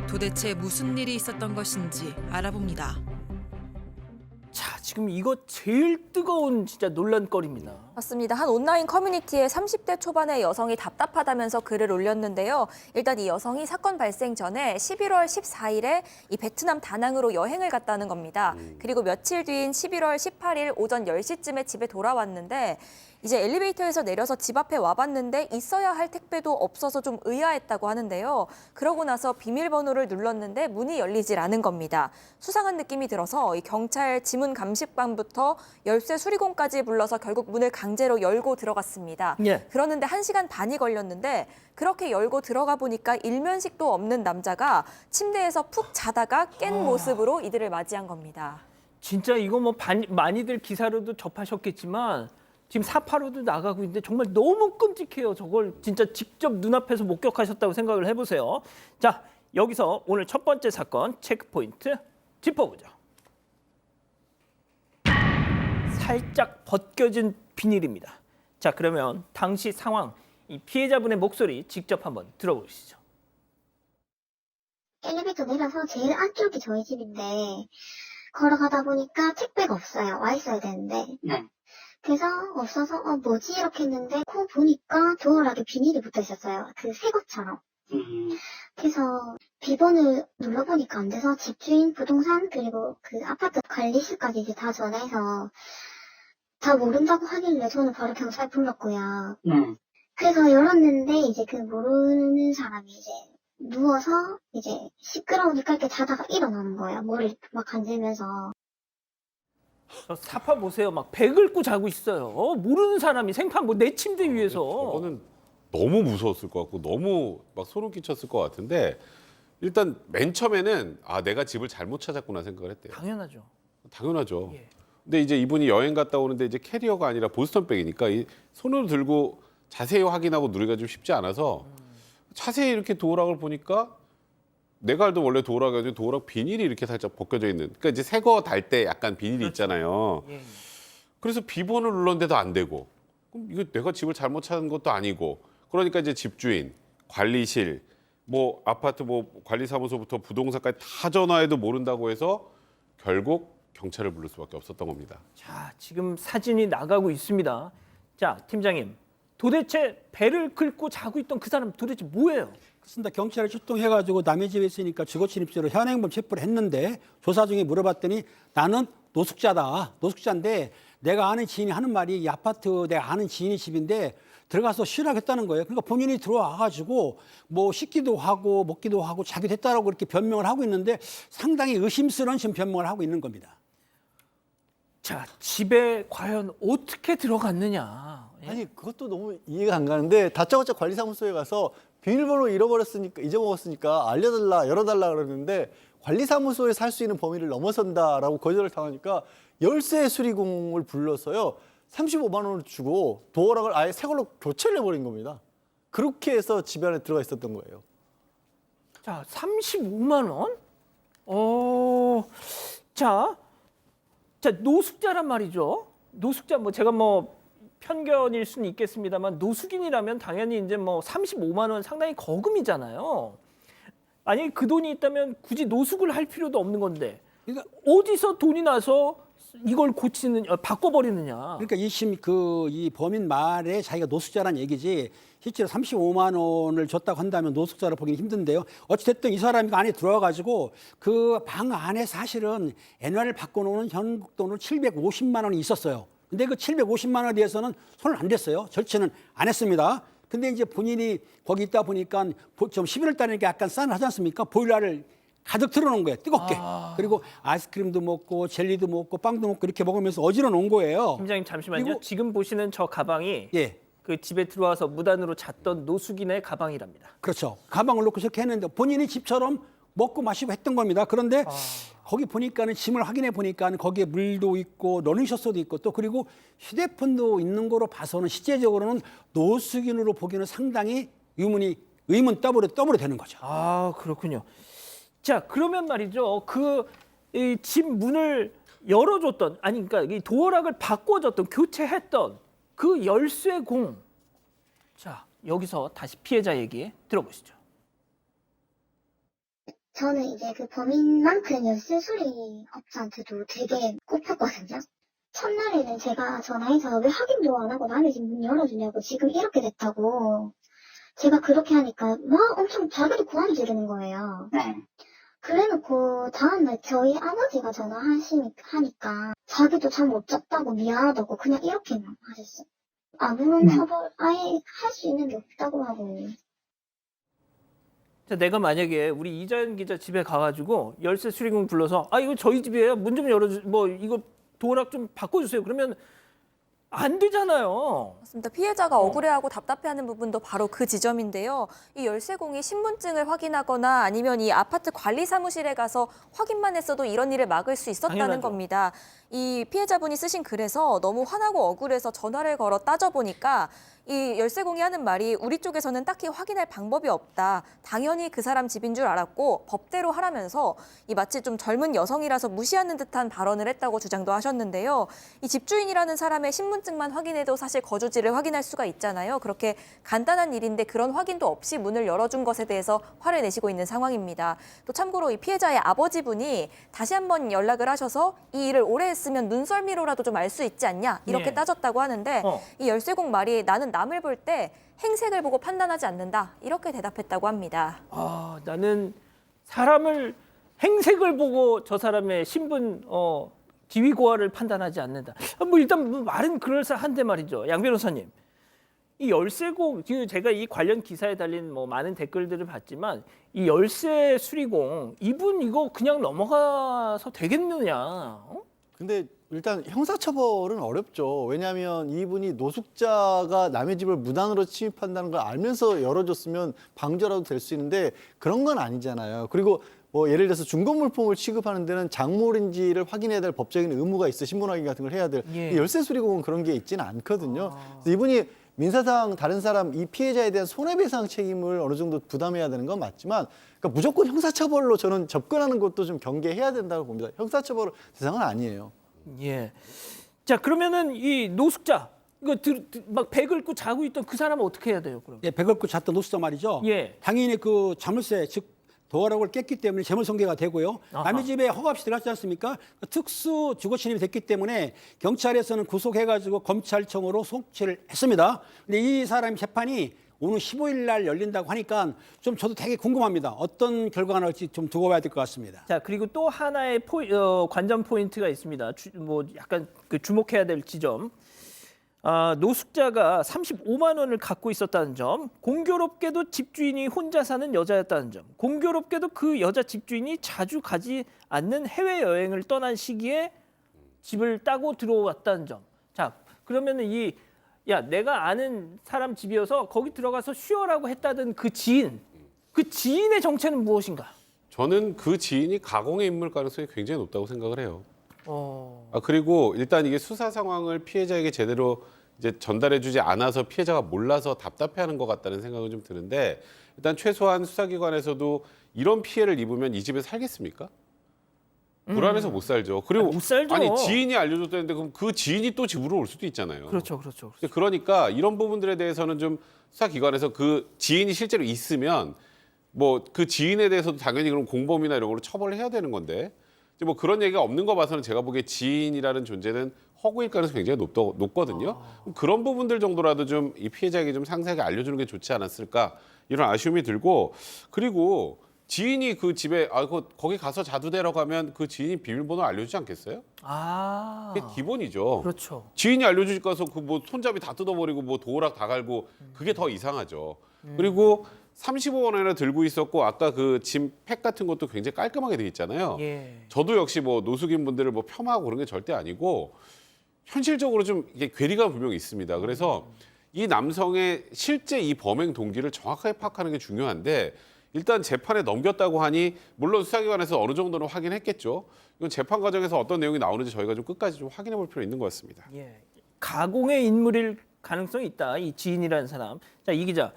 도대체 무슨 일이 있었던 것인지 알아봅니다. 자, 지금 이거 제일 뜨거운 진짜 논란거리입니다. 맞습니다. 한 온라인 커뮤니티에 30대 초반의 여성이 답답하다면서 글을 올렸는데요. 일단 이 여성이 사건 발생 전에 11월 14일에 이 베트남 다낭으로 여행을 갔다는 겁니다. 그리고 며칠 뒤인 11월 18일 오전 10시쯤에 집에 돌아왔는데 이제 엘리베이터에서 내려서 집 앞에 와봤는데 있어야 할 택배도 없어서 좀 의아했다고 하는데요. 그러고 나서 비밀번호를 눌렀는데 문이 열리질 않은 겁니다. 수상한 느낌이 들어서 이 경찰 지문 감식반부터 열쇠 수리공까지 불러서 결국 문을 강제로 열고 들어갔습니다. 예. 그러는데 1시간 반이 걸렸는데 그렇게 열고 들어가 보니까 일면식도 없는 남자가 침대에서 푹 자다가 깬 모습으로 이들을 맞이한 겁니다. 진짜 이거 뭐 많이들 기사로도 접하셨겠지만 지금 사파로도 나가고 있는데 정말 너무 끔찍해요. 저걸 진짜 직접 눈앞에서 목격하셨다고 생각을 해보세요. 자, 여기서 오늘 첫 번째 사건 체크포인트 짚어보죠. 살짝 벗겨진 비닐입니다. 자, 그러면 당시 상황, 이 피해자분의 목소리 직접 한번 들어보시죠. 엘리베이터 내려서 제일 안쪽이 저희 집인데 걸어가다 보니까 택배가 없어요. 와 있어야 되는데. 그래서 없어서 뭐지 이렇게 했는데 코 보니까 도어락에 비닐이 붙어 있었어요. 그 새 것처럼. 그래서 비번을 눌러보니까 안 돼서 집주인, 부동산 그리고 그 아파트 관리실까지 이제 다 전화해서 다 모른다고 하길래 저는 바로 경찰 불렀고요. 그래서 열었는데 이제 그 모르는 사람이 이제 누워서 이제 시끄러우니까 이렇게 자다가 일어나는 거예요. 머리를 막 간지면서. 저 사파 보세요. 막 배 긁고 자고 있어요. 모르는 사람이 생판 뭐 내 침대 위에서. 저거는 너무 무서웠을 것 같고 너무 막 소름 끼쳤을 것 같은데 일단 맨 처음에는 아 내가 집을 잘못 찾았구나 생각을 했대요. 당연하죠. 당연하죠. 예. 근데 이제 이분이 여행 갔다 오는데 이제 캐리어가 아니라 보스턴백이니까 이 손으로 들고 자세히 확인하고 누리기가 좀 쉽지 않아서 자세히 이렇게 도어락을 보니까 내가 알던 원래 도어락이 아니라 도어락 비닐이 이렇게 살짝 벗겨져 있는. 그러니까 이제 새 거 달 때 약간 비닐이 있잖아요. 예. 그래서 비번을 눌렀는데도 안 되고 그럼 이거 내가 집을 잘못 찾은 것도 아니고 그러니까 이제 집주인, 관리실, 뭐 아파트 뭐 관리사무소부터 부동산까지 다 전화해도 모른다고 해서 결국 경찰을 부를 수밖에 없었던 겁니다. 자, 지금 사진이 나가고 있습니다. 자, 팀장님. 도대체 배를 긁고 자고 있던 그 사람 도대체 뭐예요? 그렇습니다. 경찰에 출동해가지고 남의 집에 있으니까 주거 침입죄로 현행범 체포를 했는데 조사 중에 물어봤더니 나는 노숙자다. 노숙자인데 내가 아는 지인이 하는 말이 이 아파트 내가 아는 지인의 집인데 들어가서 쉬라고 했다는 거예요. 그러니까 본인이 들어와가지고 뭐 씻기도 하고 먹기도 하고 자기도 했다라고 그렇게 변명을 하고 있는데 상당히 의심스러운 지금 변명을 하고 있는 겁니다. 자, 집에 과연 어떻게 들어갔느냐? 예? 아니 그것도 너무 이해가 안 가는데 다짜고짜 관리사무소에 가서 비밀번호 잊어먹었으니까 알려달라 열어달라 그러는데 관리사무소에서 할 수 있는 범위를 넘어선다라고 거절을 당하니까 열쇠 수리공을 불러서요 35만 원을 주고 도어락을 아예 새 걸로 교체를 해버린 겁니다. 그렇게 해서 집 안에 들어가 있었던 거예요. 자, 35만 원? 자, 노숙자란 말이죠. 노숙자 뭐 제가 뭐 편견일 수는 있겠습니다만 노숙인이라면 당연히 이제 뭐 35만 원 상당히 거금이잖아요. 아니 그 돈이 있다면 굳이 노숙을 할 필요도 없는 건데 그러니까 어디서 돈이 나서 이걸 바꿔버리느냐. 그러니까 이 범인 말에 자기가 노숙자란 얘기지 실제로 35만 원을 줬다고 한다면 노숙자로 보기는 힘든데요. 어찌됐든 이 사람이 안에 들어와가지고 그 방 안에 사실은 엔화를 바꿔놓은 현국 돈으로 750만 원이 있었어요. 근데 그 750만 원에 대해서는 손을 안 댔어요. 절취는 안 했습니다. 근데 이제 본인이 거기 있다 보니까 좀 11월 달이니까 약간 싸늘하지 않습니까? 보일러를 가득 틀어놓은 거예요. 뜨겁게. 그리고 아이스크림도 먹고 젤리도 먹고 빵도 먹고 이렇게 먹으면서 어지러 놓은 거예요. 팀장님 잠시만요. 그리고- 지금 보시는 저 가방이 예. 그 집에 들어와서 무단으로 잤던 노숙인의 가방이랍니다. 그렇죠. 가방을 놓고 저렇게 했는데 본인이 집처럼 먹고 마시고 했던 겁니다. 그런데 거기 보니까는 짐을 확인해 보니까는 거기에 물도 있고 러닝셔츠도 있고 또 그리고 휴대폰도 있는 거로 봐서는 실제적으로는 노숙인으로 보기는 상당히 의문 더블이 되는 거죠. 아, 그렇군요. 자, 그러면 말이죠. 이 집 문을 열어줬던, 아니, 그러니까 이 도어락을 바꿔줬던, 교체했던 그 열쇠공. 자, 여기서 다시 피해자 얘기 들어보시죠. 저는 이제 그 범인만큼 열쇠 수리 업자한테도 되게 꼽혔거든요. 첫날에는 제가 전화해서 왜 확인도 안 하고 남의 집 문 열어주냐고 지금 이렇게 됐다고 제가 그렇게 하니까 막 엄청 자기도 고함 지르는 거예요. 그래놓고 다음날 저희 아버지가 전화하니까 자기도 잠 못 잤다고 미안하다고 그냥 이렇게만 하셨어요. 아무런 처벌 아예 할 수 있는 게 없다고 하고. 자, 내가 만약에 우리 이자연 기자 집에 가가지고 열쇠 수리공 불러서 이거 저희 집이에요. 문 좀 열어주, 이거 도어락 좀 바꿔주세요. 그러면 안 되잖아요. 맞습니다. 피해자가 억울해하고 답답해하는 부분도 바로 그 지점인데요. 이 열쇠공이 신분증을 확인하거나 아니면 이 아파트 관리 사무실에 가서 확인만 했어도 이런 일을 막을 수 있었다는 당연하죠. 겁니다. 이 피해자분이 쓰신 글에서 너무 화나고 억울해서 전화를 걸어 따져보니까 이 열쇠공이 하는 말이 우리 쪽에서는 딱히 확인할 방법이 없다. 당연히 그 사람 집인 줄 알았고 법대로 하라면서 이 마치 좀 젊은 여성이라서 무시하는 듯한 발언을 했다고 주장도 하셨는데요. 이 집주인이라는 사람의 신분증만 확인해도 사실 거주지를 확인할 수가 있잖아요. 그렇게 간단한 일인데 그런 확인도 없이 문을 열어준 것에 대해서 화를 내시고 있는 상황입니다. 또 참고로 이 피해자의 아버지분이 다시 한번 연락을 하셔서 이 일을 오래 했으면 눈썰미로라도 좀 알 수 있지 않냐 이렇게 예. 따졌다고 하는데 이 열쇠공 말이 나는 남을 볼 때 행색을 보고 판단하지 않는다 이렇게 대답했다고 합니다. 나는 사람을 행색을 보고 저 사람의 신분 지위 고하를 판단하지 않는다. 일단 말은 그럴싸한데 말이죠. 양 변호사님. 이 열쇠공, 제가 이 관련 기사에 달린 많은 댓글들을 봤지만 이 열쇠 수리공 이분 이거 그냥 넘어가서 되겠느냐? 근데 일단 형사처벌은 어렵죠. 왜냐하면 이분이 노숙자가 남의 집을 무단으로 침입한다는 걸 알면서 열어줬으면 방조라도 될 수 있는데 그런 건 아니잖아요. 그리고 예를 들어서 중고물품을 취급하는 데는 장물인지를 확인해야 될 법적인 의무가 있어. 신분 확인 같은 걸 해야 될. 예. 열쇠 수리공은 그런 게 있지는 않거든요. 그래서 이분이 민사상 다른 사람 이 피해자에 대한 손해배상 책임을 어느 정도 부담해야 되는 건 맞지만 그러니까 무조건 형사처벌로 저는 접근하는 것도 좀 경계해야 된다고 봅니다. 형사처벌 대상은 아니에요. 예. 자, 그러면은 이 노숙자 이거 막 배 긁고 자고 있던 그 사람은 어떻게 해야 돼요, 그럼? 예, 백업구 잤던 노숙자 말이죠. 예. 당연히 그 자물쇠 즉 도어락을 깼기 때문에 재물손괴가 되고요. 아하. 남의 집에 허가 없이 들어갔지 않습니까? 특수 주거 침입이 됐기 때문에 경찰에서는 구속해가지고 검찰청으로 송치를 했습니다. 근데 이 사람 재판이 오늘 15일 날 열린다고 하니까 좀 저도 되게 궁금합니다. 어떤 결과가 나올지 좀 두고 봐야 될 것 같습니다. 자, 그리고 또 하나의 관전 포인트가 있습니다. 약간 그 주목해야 될 지점. 노숙자가 35만 원을 갖고 있었다는 점, 공교롭게도 집주인이 혼자 사는 여자였다는 점, 공교롭게도 그 여자 집주인이 자주 가지 않는 해외여행을 떠난 시기에 집을 따고 들어왔다는 점. 자, 그러면은 내가 아는 사람 집이어서 거기 들어가서 쉬어라고 했다던 그 지인의 정체는 무엇인가? 저는 그 지인이 가공의 인물 가능성이 굉장히 높다고 생각을 해요. 그리고 일단 이게 수사 상황을 피해자에게 제대로 이제 전달해주지 않아서 피해자가 몰라서 답답해하는 것 같다는 생각은 좀 드는데 일단 최소한 수사기관에서도 이런 피해를 입으면 이 집에 살겠습니까? 불안해서 못 살죠. 그리고 못 살죠. 아니 지인이 알려줬다는데 그럼 그 지인이 또 집으로 올 수도 있잖아요. 그렇죠. 그러니까 이런 부분들에 대해서는 좀 수사기관에서 그 지인이 실제로 있으면 그 지인에 대해서도 당연히 그럼 공범이나 이런 걸로 처벌을 해야 되는 건데 이제 그런 얘기가 없는 거 봐서는 제가 보기에 지인이라는 존재는 허구일 가능성이 굉장히 높거든요. 그런 부분들 정도라도 좀 이 피해자에게 좀 상세하게 알려주는 게 좋지 않았을까 이런 아쉬움이 들고 그리고 지인이 그 집에 거기 가서 자도 되라고 하면 그 지인이 비밀번호 알려주지 않겠어요? 그게 기본이죠. 그렇죠. 지인이 알려주니까 그 손잡이 다 뜯어버리고 도어락 다 갈고 그게 더 이상하죠. 그리고 35원이나 들고 있었고 아까 그 짐 팩 같은 것도 굉장히 깔끔하게 돼 있잖아요. 예. 저도 저도 역시 뭐 노숙인 분들을 뭐 폄하하고 그런 게 절대 아니고 현실적으로 좀 이게 괴리가 분명히 있습니다. 그래서 이 남성의 실제 이 범행 동기를 정확하게 파악하는 게 중요한데 일단 재판에 넘겼다고 하니 물론 수사기관에서 어느 정도는 확인했겠죠. 이건 재판 과정에서 어떤 내용이 나오는지 저희가 좀 끝까지 좀 확인해 볼 필요 있는 것 같습니다. 예. 가공의 인물일 가능성이 있다. 이 지인이라는 사람. 자, 이 기자.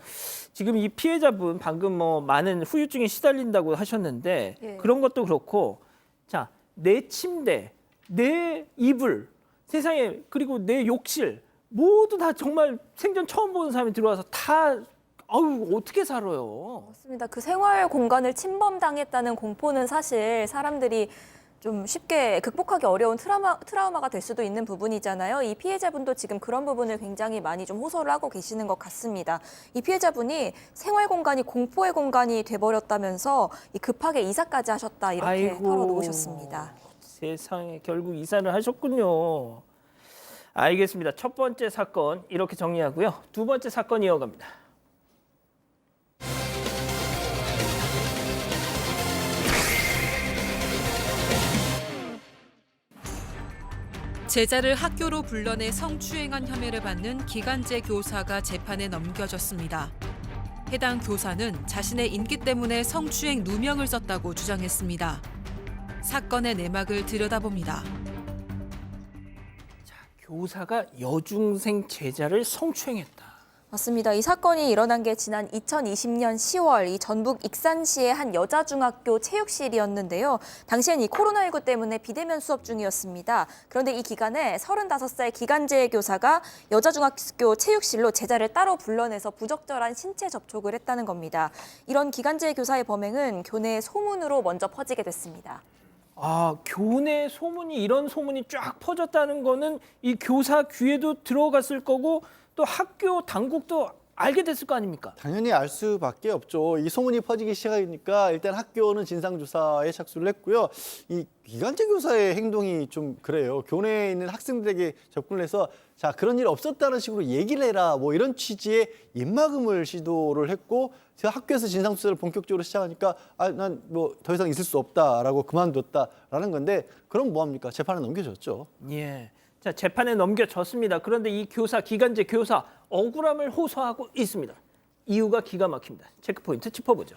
지금 이 피해자분 방금 뭐 많은 후유증에 시달린다고 하셨는데 예. 그런 것도 그렇고 자, 내 침대, 내 이불, 세상에 그리고 내 욕실 모두 다 정말 생전 처음 보는 사람이 들어와서 다 아유, 어떻게 살아요? 맞습니다. 그 생활 공간을 침범당했다는 공포는 사실 사람들이 좀 쉽게 극복하기 어려운 트라우마가 될 수도 있는 부분이잖아요. 이 피해자분도 지금 그런 부분을 굉장히 많이 좀 호소를 하고 계시는 것 같습니다. 이 피해자분이 생활 공간이 공포의 공간이 돼버렸다면서 급하게 이사까지 하셨다 이렇게 아이고, 털어놓으셨습니다. 세상에 결국 이사를 하셨군요. 알겠습니다. 첫 번째 사건 이렇게 정리하고요. 두 번째 사건 이어갑니다. 제자를 학교로 불러내 성추행한 혐의를 받는 기간제 교사가 재판에 넘겨졌습니다. 해당 교사는 자신의 인기 때문에 성추행 누명을 썼다고 주장했습니다. 사건의 내막을 들여다봅니다. 자, 교사가 여중생 제자를 성추행했다. 맞습니다. 이 사건이 일어난 게 지난 2020년 10월 이 전북 익산시의 한 여자중학교 체육실이었는데요. 당시엔 이 코로나19 때문에 비대면 수업 중이었습니다. 그런데 이 기간에 35살 기간제 교사가 여자중학교 체육실로 제자를 따로 불러내서 부적절한 신체 접촉을 했다는 겁니다. 이런 기간제 교사의 범행은 교내 소문으로 먼저 퍼지게 됐습니다. 아, 교내 소문이 이런 소문이 쫙 퍼졌다는 거는 이 교사 귀에도 들어갔을 거고 또 학교 당국도 알게 됐을 거 아닙니까? 당연히 알 수밖에 없죠. 이 소문이 퍼지기 시작하니까 일단 학교는 진상조사에 착수를 했고요. 이 기간제 교사의 행동이 좀 그래요. 교내에 있는 학생들에게 접근을 해서 자, 그런 일 없었다는 식으로 얘기를 해라. 뭐 이런 취지의 입막음을 시도를 했고 제가 학교에서 진상조사를 본격적으로 시작하니까 난 뭐 더 이상 있을 수 없다라고 그만뒀다라는 건데 그럼 뭐합니까? 재판에 넘겨줬죠. 예. 자, 재판에 넘겨졌습니다. 그런데 이 교사, 기간제 교사 억울함을 호소하고 있습니다. 이유가 기가 막힙니다. 체크포인트 짚어보죠.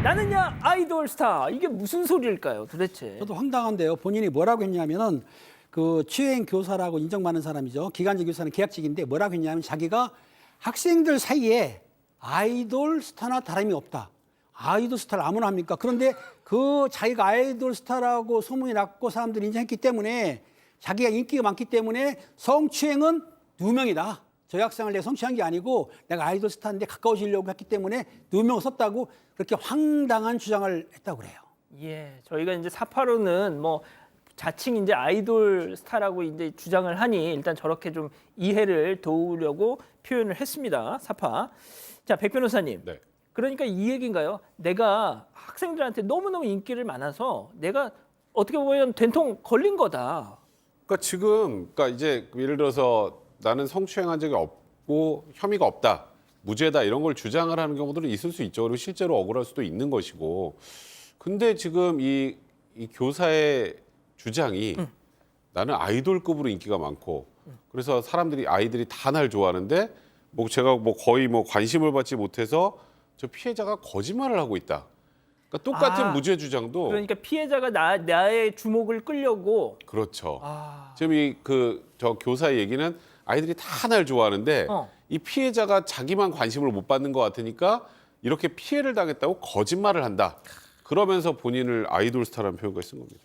나는야 아이돌 스타. 이게 무슨 소리일까요, 도대체? 저도 황당한데요. 본인이 뭐라고 했냐면은 그 취행 교사라고 인정받는 사람이죠. 기간제 교사는 계약직인데 뭐라고 했냐면 자기가 학생들 사이에 아이돌 스타나 다름이 없다. 아이돌 스타를 아무나 합니까? 그런데 그 자기가 아이돌 스타라고 소문이 났고 사람들이 인정했기 때문에 자기가 인기가 많기 때문에 성추행은 누명이다. 저 학생을 내가 성추행한 게 아니고 내가 아이돌 스타인데 가까워지려고 했기 때문에 누명을 썼다고 그렇게 황당한 주장을 했다고 그래요. 예, 저희가 이제 사파로는 뭐 자칭 이제 아이돌 스타라고 이제 주장을 하니 일단 저렇게 좀 이해를 도우려고 표현을 했습니다. 사파. 자, 백 변호사님. 네. 그러니까 이 얘기인가요? 내가 학생들한테 너무너무 인기를 많아서 내가 어떻게 보면 된통 걸린 거다. 그러니까 지금 그러니까 이제 예를 들어서 나는 성추행한 적이 없고 혐의가 없다, 무죄다 이런 걸 주장을 하는 경우들은 있을 수 있죠. 그리고 실제로 억울할 수도 있는 것이고. 근데 지금 이 교사의 주장이 나는 아이돌급으로 인기가 많고 그래서 아이들이 다 날 좋아하는데 뭐 제가 뭐 거의 뭐 관심을 받지 못해서 저 피해자가 거짓말을 하고 있다. 그러니까 똑같은 무죄 주장도 그러니까 피해자가 나의 주목을 끌려고. 그렇죠. 지금 저 교사의 얘기는 아이들이 다 날 좋아하는데 이 피해자가 자기만 관심을 못 받는 것 같으니까 이렇게 피해를 당했다고 거짓말을 한다. 그러면서 본인을 아이돌 스타라는 표현까지 쓴 겁니다.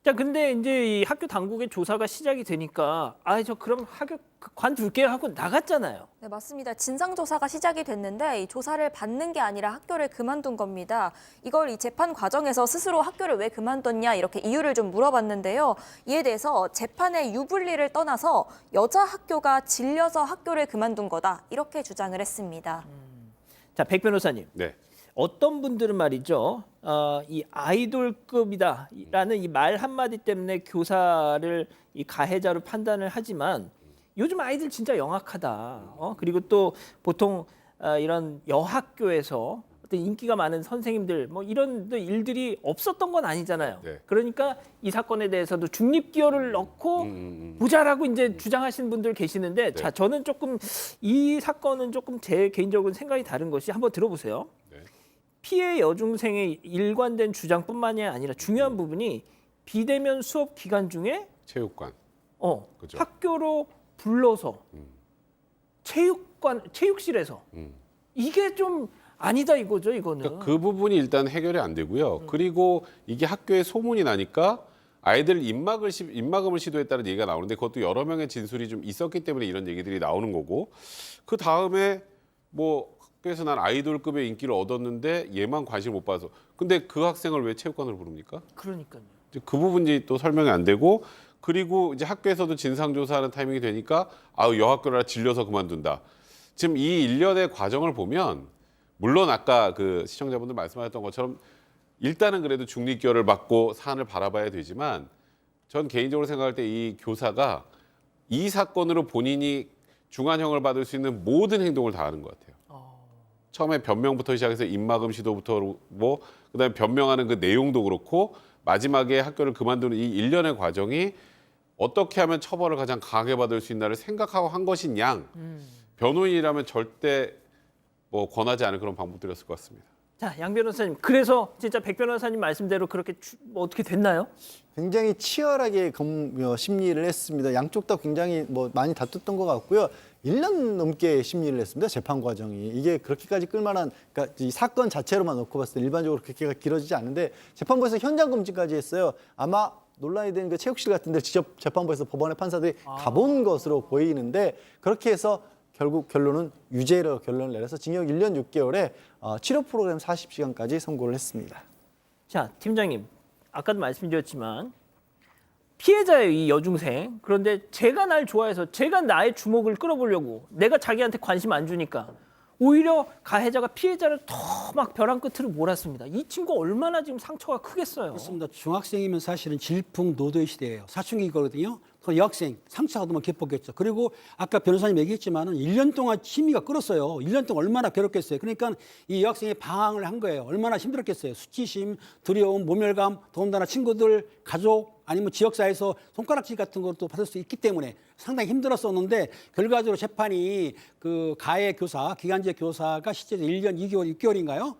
자, 근데 이제 이 학교 당국의 조사가 시작이 되니까 저 그럼 학교 관둘게요 하고 나갔잖아요. 네, 맞습니다. 진상조사가 시작이 됐는데 이 조사를 받는 게 아니라 학교를 그만둔 겁니다. 이걸 이 재판 과정에서 스스로 학교를 왜 그만뒀냐 이렇게 이유를 좀 물어봤는데요. 이에 대해서 재판의 유불리를 떠나서 여자 학교가 질려서 학교를 그만둔 거다 이렇게 주장을 했습니다. 자, 백 변호사님. 네. 어떤 분들은 말이죠, 이 아이돌급이다라는 이 말 한마디 때문에 교사를 이 가해자로 판단을 하지만 요즘 아이들 진짜 영악하다. 그리고 또 보통 이런 여학교에서 어떤 인기가 많은 선생님들 뭐 이런 일들이 없었던 건 아니잖아요. 네. 그러니까 이 사건에 대해서도 중립 기여를 넣고 보자라고 이제 주장하시는 분들 계시는데 자, 저는 조금 이 사건은 조금 제 개인적인 생각이 다른 것이 한번 들어보세요. 네. 피해 여중생의 일관된 주장뿐만이 아니라 중요한 부분이 비대면 수업 기간 중에 체육관. 그죠. 학교로 불러서 체육실에서 이게 좀 아니다 이거죠, 이거는. 그러니까 그 부분이 일단 해결이 안 되고요. 그리고 이게 학교에 소문이 나니까 아이들 입막음을 시도했다는 얘기가 나오는데 그것도 여러 명의 진술이 좀 있었기 때문에 이런 얘기들이 나오는 거고 그 다음에 뭐 학교에서 난 아이돌급의 인기를 얻었는데 얘만 관심 못 받아서 근데 그 학생을 왜 체육관으로 부릅니까? 그러니까요. 이제 그 부분이 또 설명이 안 되고 그리고 이제 학교에서도 진상조사하는 타이밍이 되니까 여학교라 질려서 그만둔다. 지금 이 일련의 과정을 보면 물론 아까 그 시청자분들 말씀하셨던 것처럼 일단은 그래도 중립기여를 받고 사안을 바라봐야 되지만 전 개인적으로 생각할 때 이 교사가 이 사건으로 본인이 중한형을 받을 수 있는 모든 행동을 다 하는 것 같아요. 처음에 변명부터 시작해서 입막음 시도부터 뭐 그다음에 변명하는 그 내용도 그렇고 마지막에 학교를 그만두는 이 일련의 과정이 어떻게 하면 처벌을 가장 강하게 받을 수 있나를 생각하고 한 것인 양 변호인이라면 절대 뭐 권하지 않을 그런 방법들이었을 것 같습니다. 자, 양 변호사님. 그래서 진짜 백 변호사님 말씀대로 그렇게 뭐 어떻게 됐나요? 굉장히 치열하게 심리를 했습니다. 양쪽 다 굉장히 뭐 많이 다퉜던 것 같고요. 1년 넘게 심리를 했습니다. 재판 과정이. 이게 그렇게까지 끌만한 그러니까 이 사건 자체로만 놓고 봤을 때 일반적으로 그렇게 길어지지 않는데 재판부에서 현장 검증까지 했어요. 아마 논란이 된 그 체육실 같은 데 직접 재판부에서 법원의 판사들이 가본 것으로 보이는데 그렇게 해서 결국 결론은 유죄로 결론을 내려서 징역 1년 6개월에 치료 프로그램 40시간까지 선고를 했습니다. 자, 팀장님. 아까도 말씀드렸지만 피해자예요, 이 여중생. 그런데 제가 날 좋아해서 제가 나의 주목을 끌어보려고 내가 자기한테 관심 안 주니까 오히려 가해자가 피해자를 더 막 벼랑 끝으로 몰았습니다. 이 친구 얼마나 지금 상처가 크겠어요. 그렇습니다. 중학생이면 사실은 질풍노도의 시대예요. 사춘기거든요. 그 여학생 상처가 너무 깊었겠죠. 그리고 아까 변호사님 얘기했지만은 1년 동안 심의가 끌었어요. 1년 동안 얼마나 괴롭겠어요. 그러니까 이 여학생이 방황을 한 거예요. 얼마나 힘들었겠어요. 수치심, 두려움, 모멸감, 더군다나 친구들, 가족 아니면 지역사회에서 손가락질 같은 것도 받을 수 있기 때문에 상당히 힘들었었는데 결과적으로 재판이 그 가해 교사, 기간제 교사가 실제로 1년 2개월, 6개월인가요?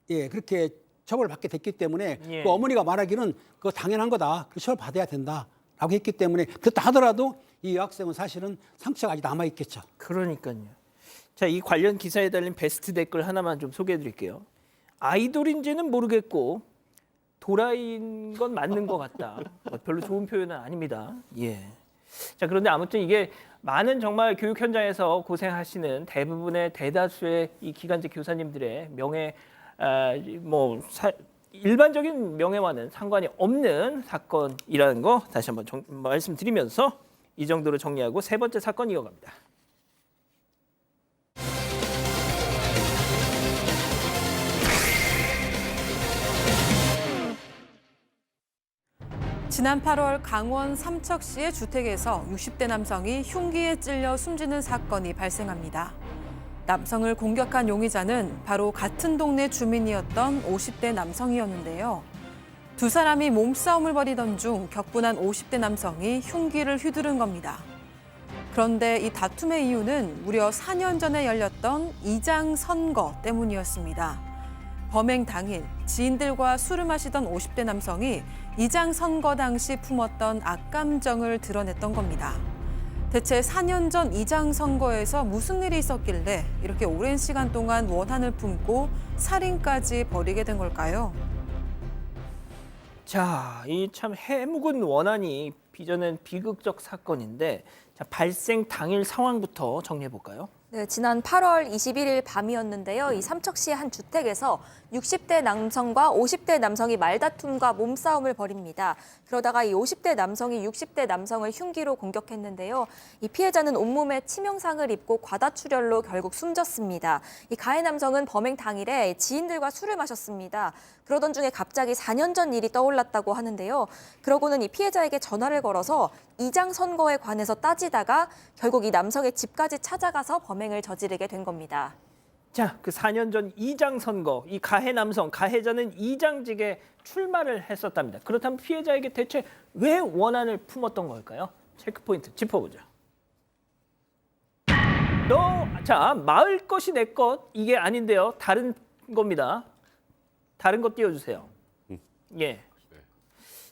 예, 그렇게 처벌받게 됐기 때문에 예. 그 어머니가 말하기는 그거 당연한 거다. 그 처벌 받아야 된다. 라고 했기 때문에 그렇다 하더라도 이 여학생은 사실은 상처가 아직 남아있겠죠. 그러니까요. 자, 이 관련 기사에 달린 베스트 댓글 하나만 좀 소개해 드릴게요. 아이돌인지는 모르겠고 도라이인 건 맞는 것 같다. 별로 좋은 표현은 아닙니다. 예. 자, 그런데 아무튼 이게 많은 정말 교육 현장에서 고생하시는 대부분의 대다수의 이 기간제 교사님들의 명예, 일반적인 명예와는 상관이 없는 사건이라는 거 다시 한번 말씀드리면서 이 정도로 정리하고 세 번째 사건 이어갑니다. 지난 8월 강원 삼척시의 주택에서 60대 남성이 흉기에 찔려 숨지는 사건이 발생합니다. 남성을 공격한 용의자는 바로 같은 동네 주민이었던 50대 남성이었는데요. 두 사람이 몸싸움을 벌이던 중 격분한 50대 남성이 흉기를 휘두른 겁니다. 그런데 이 다툼의 이유는 무려 4년 전에 열렸던 이장 선거 때문이었습니다. 범행 당일 지인들과 술을 마시던 50대 남성이 이장 선거 당시 품었던 악감정을 드러냈던 겁니다. 대체 4년 전 이장 선거에서 무슨 일이 있었길래 이렇게 오랜 시간 동안 원한을 품고 살인까지 벌이게 된 걸까요? 자, 이 참 해묵은 원한이 빚어낸 비극적 사건인데 자, 발생 당일 상황부터 정리해 볼까요? 네, 지난 8월 21일 밤이었는데요. 이 삼척시의 한 주택에서 60대 남성과 50대 남성이 말다툼과 몸싸움을 벌입니다. 그러다가 이 50대 남성이 60대 남성을 흉기로 공격했는데요. 이 피해자는 온몸에 치명상을 입고 과다출혈로 결국 숨졌습니다. 이 가해 남성은 범행 당일에 지인들과 술을 마셨습니다. 그러던 중에 갑자기 4년 전 일이 떠올랐다고 하는데요. 그러고는 이 피해자에게 전화를 걸어서 이장 선거에 관해서 따지다가 결국 이 남성의 집까지 찾아가서 범행을 저지르게 된 겁니다. 자, 그 4년 전 이장 선거, 이 가해 남성, 가해자는 이장직에 출마를 했었답니다. 그렇다면 피해자에게 대체 왜 원한을 품었던 걸까요? 체크포인트 짚어보죠. 자, 마을 것이 내 것, 이게 아닌데요. 다른 겁니다. 다른 거 띄워주세요. 예.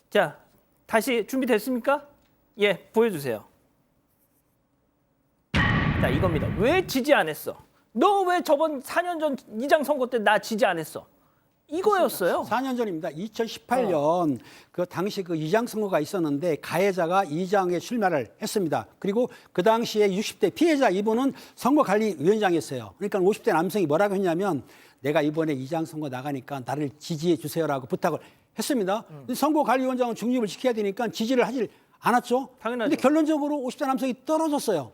자, 다시 준비됐습니까? 예, 보여주세요. 자, 이겁니다. 왜 지지 안 했어? 너 왜 저번 4년 전 이장 선거 때 나 지지 안 했어? 이거였어요. 4년 전입니다. 2018년 그 당시 그 이장 선거가 있었는데 가해자가 이장에 출마를 했습니다. 그리고 그 당시에 60대 피해자 이분은 선거관리위원장이었어요. 그러니까 50대 남성이 뭐라고 했냐면 내가 이번에 이장 선거 나가니까 나를 지지해 주세요라고 부탁을 했습니다. 근데 선거관리위원장은 중립을 지켜야 되니까 지지를 하질 않았죠. 당연하죠. 근데 결론적으로 50대 남성이 떨어졌어요.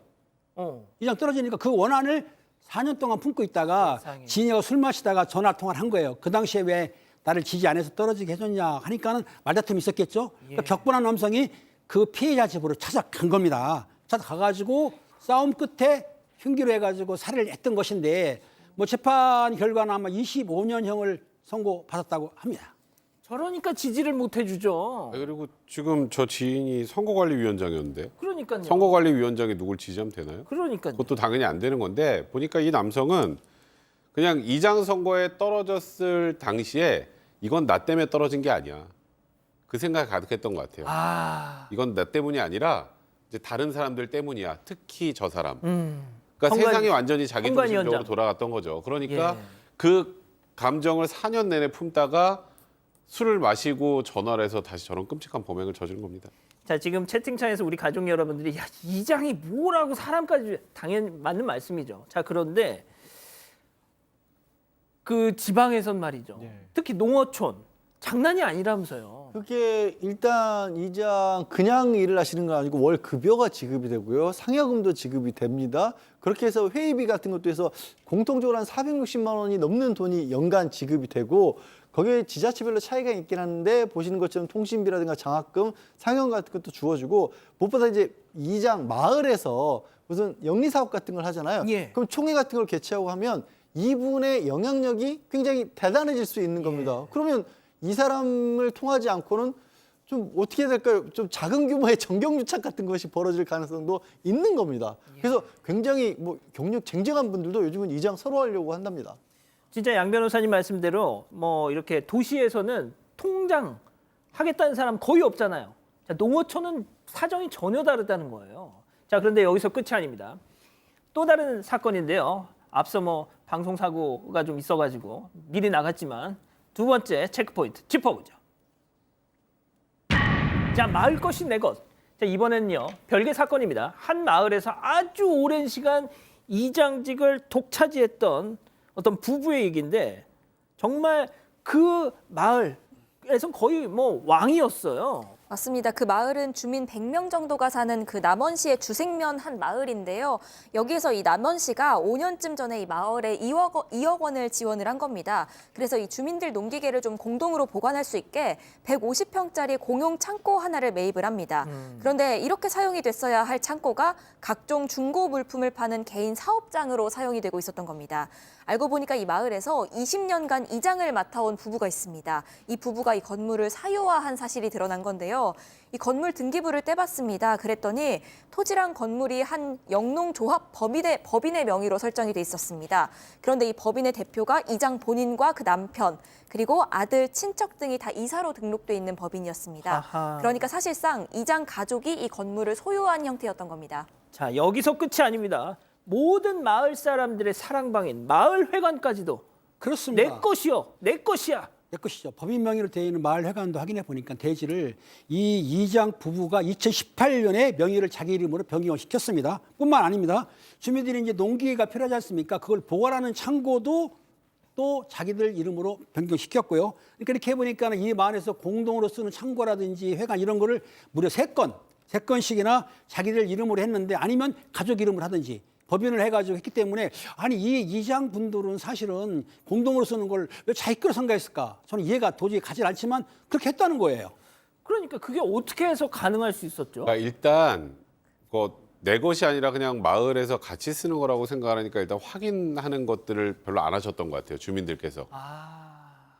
이장 떨어지니까 그 원한을 4년 동안 품고 있다가 세상에. 지인이가 술 마시다가 전화 통화를 한 거예요. 그 당시에 왜 나를 지지 안 해서 떨어지게 해줬냐 하니까는 말다툼이 있었겠죠. 그러니까 격분한 남성이 그 피해자 집으로 찾아간 겁니다. 찾아가가지고 싸움 끝에 흉기로 해가지고 살해를 했던 것인데 뭐 재판 결과는 아마 25년형을 선고받았다고 합니다. 저러니까 지지를 못 해주죠. 그리고 지금 저 지인이 선거관리위원장이었는데 그러니까요. 선거관리위원장이 누굴 지지하면 되나요? 그러니까요. 그것도 당연히 안 되는 건데 보니까 이 남성은 그냥 이장 선거에 떨어졌을 당시에 이건 나 때문에 떨어진 게 아니야. 그 생각이 가득했던 것 같아요. 이건 나 때문이 아니라 이제 다른 사람들 때문이야. 특히 저 사람. 그러니까 선관- 세상이 완전히 자기 중심적으로 선관위원장. 돌아갔던 거죠. 그러니까 예. 그 감정을 4년 내내 품다가 술을 마시고 전화를 해서 다시 저런 끔찍한 범행을 저지른 겁니다. 자, 지금 채팅창에서 우리 가족 여러분들이 야, 이장이 뭐라고 사람까지 당연히 맞는 말씀이죠. 자, 그런데 그 지방에선 말이죠. 특히 농어촌 장난이 아니라면서요. 그게 일단 이장 그냥 일을 하시는 건 아니고 월 급여가 지급이 되고요. 상여금도 지급이 됩니다. 그렇게 해서 회의비 같은 것도 해서 공통적으로 한 460만 원이 넘는 돈이 연간 지급이 되고 거기에 지자체별로 차이가 있긴 한데 보시는 것처럼 통신비라든가 장학금, 상여금 같은 것도 주어지고 무엇보다 이제 이장 마을에서 무슨 영리 사업 같은 걸 하잖아요. 예. 그럼 총회 같은 걸 개최하고 하면 이분의 영향력이 굉장히 대단해질 수 있는 겁니다. 그러면 이 사람을 통하지 않고는 좀 어떻게 해야 될까요? 좀 작은 규모의 정경유착 같은 것이 벌어질 가능성도 있는 겁니다. 그래서 굉장히 뭐 경력 쟁쟁한 분들도 요즘은 이장 서로 하려고 한답니다. 진짜 양 변호사님 말씀대로 뭐 이렇게 도시에서는 통장 하겠다는 사람 거의 없잖아요. 자, 농어촌은 사정이 전혀 다르다는 거예요. 자, 그런데 여기서 끝이 아닙니다. 또 다른 사건인데요. 앞서 뭐 방송 사고가 좀 있어가지고 미리 나갔지만 두 번째 체크포인트 짚어보죠. 자, 마을 것이 내 것. 자, 이번엔요 별개 사건입니다. 한 마을에서 아주 오랜 시간 이장직을 독차지했던 어떤 부부의 얘기인데 정말 그 마을에서 거의 뭐 왕이었어요. 맞습니다. 그 마을은 주민 100명 정도가 사는 그 남원시의 주생면 한 마을인데요. 여기에서 이 남원시가 5년쯤 전에 이 마을에 2억 원을 지원을 한 겁니다. 그래서 이 주민들 농기계를 좀 공동으로 보관할 수 있게 150평짜리 공용 창고 하나를 매입을 합니다. 그런데 이렇게 사용이 됐어야 할 창고가 각종 중고 물품을 파는 개인 사업장으로 사용이 되고 있었던 겁니다. 알고 보니까 이 마을에서 20년간 이장을 맡아온 부부가 있습니다. 이 부부가 이 건물을 사유화한 사실이 드러난 건데요. 이 건물 등기부를 떼봤습니다. 그랬더니 토지랑 건물이 한 영농조합 법인의 명의로 설정이 돼 있었습니다. 그런데 이 법인의 대표가 이장 본인과 그 남편 그리고 아들, 친척 등이 다 이사로 등록돼 있는 법인이었습니다. 아하. 그러니까 사실상 이장 가족이 이 건물을 소유한 형태였던 겁니다. 자, 여기서 끝이 아닙니다. 모든 마을 사람들의 사랑방인 마을회관까지도 그렇습니다. 내 것이요, 내 것이야. 내 것이죠. 법인 명의로 되어 있는 마을회관도 확인해 보니까 대지를 이 이장 부부가 2018년에 명의를 자기 이름으로 변경을 시켰습니다. 뿐만 아닙니다. 주민들이 이제 농기계가 필요하지 않습니까? 그걸 보관하는 창고도 또 자기들 이름으로 변경시켰고요. 그러니까 이렇게 해보니까 이 마을에서 공동으로 쓰는 창고라든지 회관 이런 거를 무려 3건씩이나 자기들 이름으로 했는데 아니면 가족 이름으로 하든지 법인을 해가지고 했기 때문에 아니 이 이장 분들은 사실은 공동으로 쓰는 걸 왜 자기 거로 생각했을까? 저는 이해가 도저히 가지 않지만 그렇게 했다는 거예요. 그러니까 그게 어떻게 해서 가능할 수 있었죠? 그러니까 일단 내 것이 아니라 그냥 마을에서 같이 쓰는 거라고 생각하니까 일단 확인하는 것들을 별로 안 하셨던 것 같아요. 주민들께서.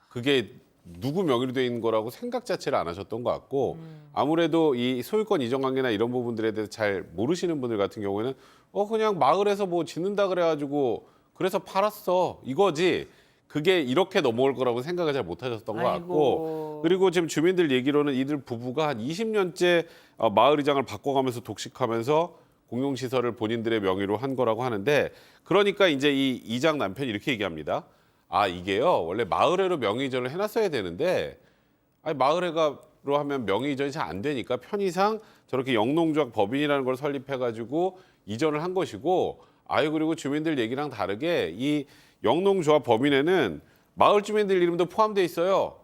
그게 누구 명의로 돼 있는 거라고 생각 자체를 안 하셨던 것 같고 아무래도 이 소유권 이전 관계나 이런 부분들에 대해서 잘 모르시는 분들 같은 경우에는 그냥 마을에서 뭐 짓는다 그래가지고 그래서 팔았어 이거지 그게 이렇게 넘어올 거라고 생각을 잘 못 하셨던 것 같고 그리고 지금 주민들 얘기로는 이들 부부가 한 20년째 마을 이장을 바꿔가면서 독식하면서 공용시설을 본인들의 명의로 한 거라고 하는데 그러니까 이제 이 이장 남편이 이렇게 얘기합니다. 아 이게요 원래 마을회로 명의 이전을 해놨어야 되는데 아니 마을회로 하면 명의 이전이 잘 안 되니까 편의상 저렇게 영농조합 법인이라는 걸 설립해가지고 이전을 한 것이고 그리고 주민들 얘기랑 다르게 이 영농조합 법인에는 마을 주민들 이름도 포함되어 있어요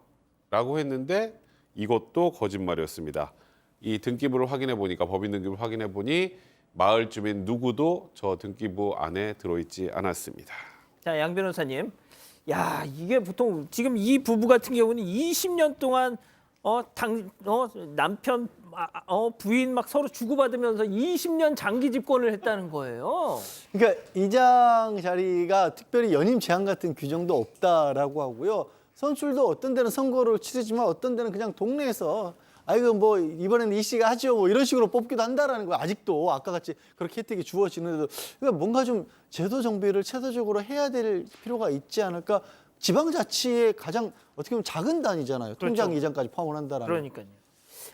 라고 했는데 이것도 거짓말이었습니다. 이 등기부를 확인해 보니까 법인 등기부를 확인해 보니 마을 주민 누구도 저 등기부 안에 들어있지 않았습니다. 자, 양 변호사님. 야, 이게 보통 지금 이 부부 같은 경우는 20년 동안 남편 부인 막 서로 주고받으면서 20년 장기 집권을 했다는 거예요. 그러니까 이장 자리가 특별히 연임 제한 같은 규정도 없다라고 하고요. 선출도 어떤 데는 선거로 치르지만 어떤 데는 그냥 동네에서 이거 뭐 이번에는 이 씨가 하죠 뭐 이런 식으로 뽑기도 한다라는 거예요. 아직도 아까 같이 그렇게 혜택이 주어지는데도 그러니까 뭔가 좀 제도 정비를 체계적으로 해야 될 필요가 있지 않을까. 지방자치의 가장 어떻게 보면 작은 단위잖아요. 통장 그렇죠. 이장까지 포함을 한다라는. 그러니까요.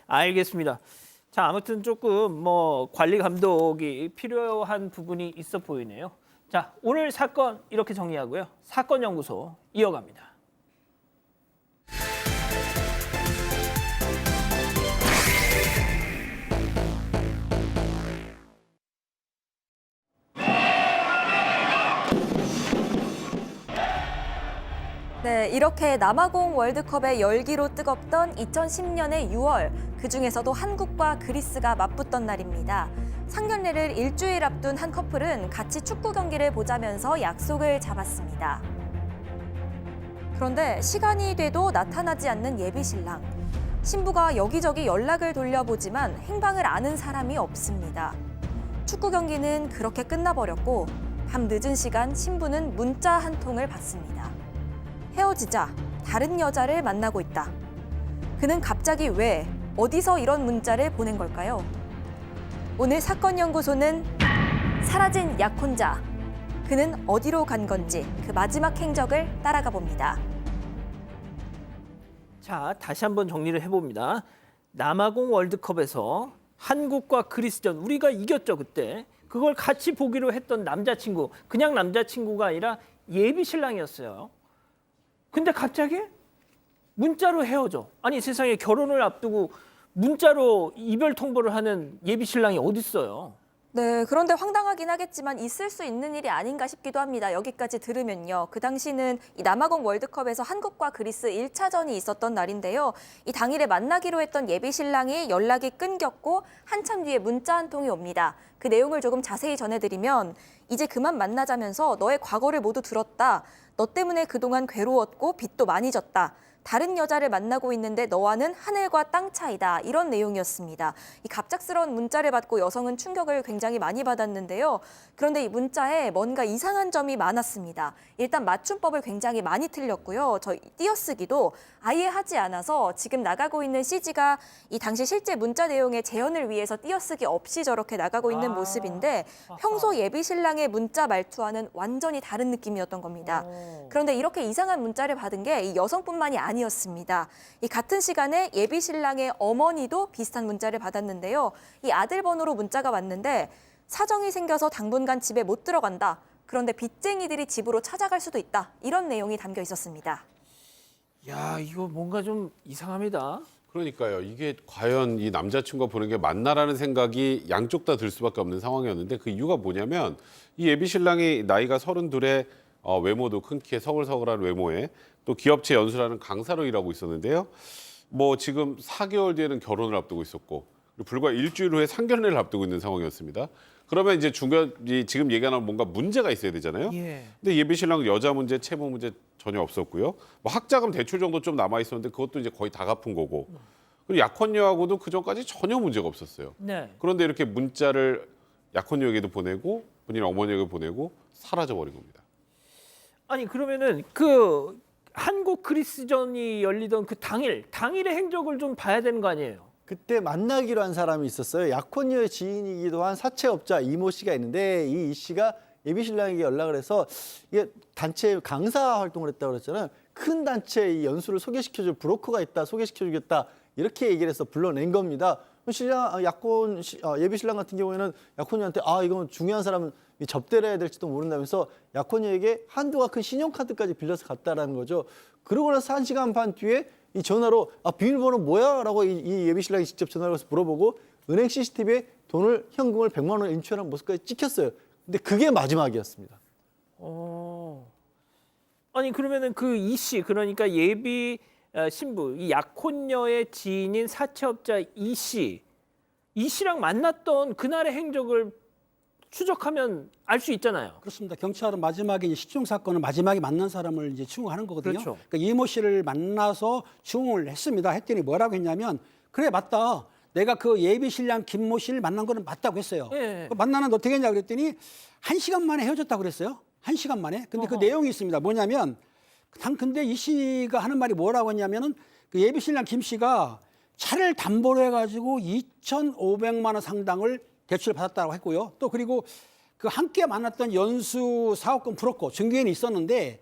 알겠습니다. 자, 아무튼 조금 관리 감독이 필요한 부분이 있어 보이네요. 자, 오늘 사건 이렇게 정리하고요. 사건 연구소 이어갑니다. 네, 이렇게 남아공 월드컵의 열기로 뜨겁던 2010년의 6월, 그중에서도 한국과 그리스가 맞붙던 날입니다. 상견례를 일주일 앞둔 한 커플은 같이 축구 경기를 보자면서 약속을 잡았습니다. 그런데 시간이 돼도 나타나지 않는 예비 신랑. 신부가 여기저기 연락을 돌려보지만 행방을 아는 사람이 없습니다. 축구 경기는 그렇게 끝나버렸고 밤 늦은 시간 신부는 문자 한 통을 받습니다. 헤어지자 다른 여자를 만나고 있다. 그는 갑자기 왜, 어디서 이런 문자를 보낸 걸까요? 오늘 사건 연구소는 사라진 약혼자. 그는 어디로 간 건지 그 마지막 행적을 따라가 봅니다. 자, 다시 한번 정리를 해봅니다. 남아공 월드컵에서 한국과 그리스전 우리가 이겼죠 그때. 그걸 같이 보기로 했던 남자친구, 그냥 남자친구가 아니라 예비 신랑이었어요. 근데 갑자기 문자로 헤어져. 아니 세상에 결혼을 앞두고 문자로 이별 통보를 하는 예비 신랑이 어디 있어요? 네, 그런데 황당하긴 하겠지만 있을 수 있는 일이 아닌가 싶기도 합니다. 여기까지 들으면요. 그 당시는 이 남아공 월드컵에서 한국과 그리스 1차전이 있었던 날인데요. 이 당일에 만나기로 했던 예비 신랑이 연락이 끊겼고 한참 뒤에 문자 한 통이 옵니다. 그 내용을 조금 자세히 전해드리면 이제 그만 만나자면서 너의 과거를 모두 들었다. 너 때문에 그동안 괴로웠고 빚도 많이 졌다. 다른 여자를 만나고 있는데 너와는 하늘과 땅 차이다. 이런 내용이었습니다. 이 갑작스러운 문자를 받고 여성은 충격을 굉장히 많이 받았는데요. 그런데 이 문자에 뭔가 이상한 점이 많았습니다. 일단 맞춤법을 굉장히 많이 틀렸고요. 저 띄어쓰기도 아예 하지 않아서 지금 나가고 있는 CG가 이 당시 실제 문자 내용의 재현을 위해서 띄어쓰기 없이 저렇게 나가고 있는 모습인데 평소 예비 신랑의 문자 말투와는 완전히 다른 느낌이었던 겁니다. 그런데 이렇게 이상한 문자를 받은 게 이 여성뿐만이 아니었습니다. 이 같은 시간에 예비 신랑의 어머니도 비슷한 문자를 받았는데요. 이 아들 번호로 문자가 왔는데 사정이 생겨서 당분간 집에 못 들어간다. 그런데 빚쟁이들이 집으로 찾아갈 수도 있다. 이런 내용이 담겨 있었습니다. 야, 이거 뭔가 좀 이상합니다. 그러니까요. 이게 과연 이 남자친구가 보는 게 맞나라는 생각이 양쪽 다 들 수밖에 없는 상황이었는데 그 이유가 뭐냐면 이 예비 신랑이 나이가 32에 외모도 큰 키에 서글서글한 외모에 또 기업체 연수라는 강사로 일하고 있었는데요. 뭐 지금 4개월 뒤에는 결혼을 앞두고 있었고 그리고 불과 일주일 후에 상견례를 앞두고 있는 상황이었습니다. 그러면 이제 지금 얘기하는 뭔가 문제가 있어야 되잖아요. 예. 근데 예비신랑은 여자 문제, 채무 문제 전혀 없었고요. 뭐 학자금 대출 정도 좀 남아 있었는데 그것도 이제 거의 다 갚은 거고. 그리고 약혼녀하고도 그 전까지 전혀 문제가 없었어요. 네. 그런데 이렇게 문자를 약혼녀에게도 보내고 본인 어머니에게 보내고 사라져 버린 겁니다. 아니 그러면은 그 한국 그리스전이 열리던 그 당일의 행적을 좀 봐야 되는 거 아니에요? 그때 만나기로 한 사람이 있었어요. 약혼녀의 지인이기도 한 사채업자 이모 씨가 있는데 이 씨가 예비 신랑에게 연락을 해서 이게 단체 강사 활동을 했다고 그랬잖아요. 큰 단체 이 연수를 소개시켜줄 브로커가 있다, 소개시켜주겠다 이렇게 얘기를 해서 불러낸 겁니다. 예비 신랑 같은 경우에는 약혼녀한테 이건 중요한 사람은 접대를 해야 될지도 모른다면서 약혼녀에게 한도가 큰 신용카드까지 빌려서 갔다라는 거죠. 그러고 나서 1시간 반 뒤에 이 전화로 비밀번호 뭐야? 라고 이 예비 신랑이 직접 전화를 해서 물어보고 은행 CCTV에 현금을 100만 원을 인출한 모습까지 찍혔어요. 근데 그게 마지막이었습니다. 아니 그러면은 그 이 씨 그러니까 예비 신부 이 약혼녀의 지인인 사채업자 이 씨랑 만났던 그날의 행적을 추적하면 알 수 있잖아요. 그렇습니다. 경찰은 마지막에 이제 실종 사건은 마지막에 만난 사람을 이제 추궁하는 거거든요. 그렇죠. 그러니까 이모 씨를 만나서 추궁을 했습니다. 했더니 뭐라고 했냐면 그래 맞다. 내가 그 예비 신랑 김모 씨를 만난 거는 맞다고 했어요. 예. 만나는 어떻게 했냐 그랬더니 1시간 만에 헤어졌다고 그랬어요. 1시간 만에. 근데 그 내용이 있습니다. 뭐냐면 근데 이 씨가 하는 말이 뭐라고 했냐면은 그 예비 신랑 김 씨가 차를 담보로 해가지고 2,500만 원 상당을 대출을 받았다고 했고요. 또 그리고 그 함께 만났던 연수 사업권 브로커 증거인이 있었는데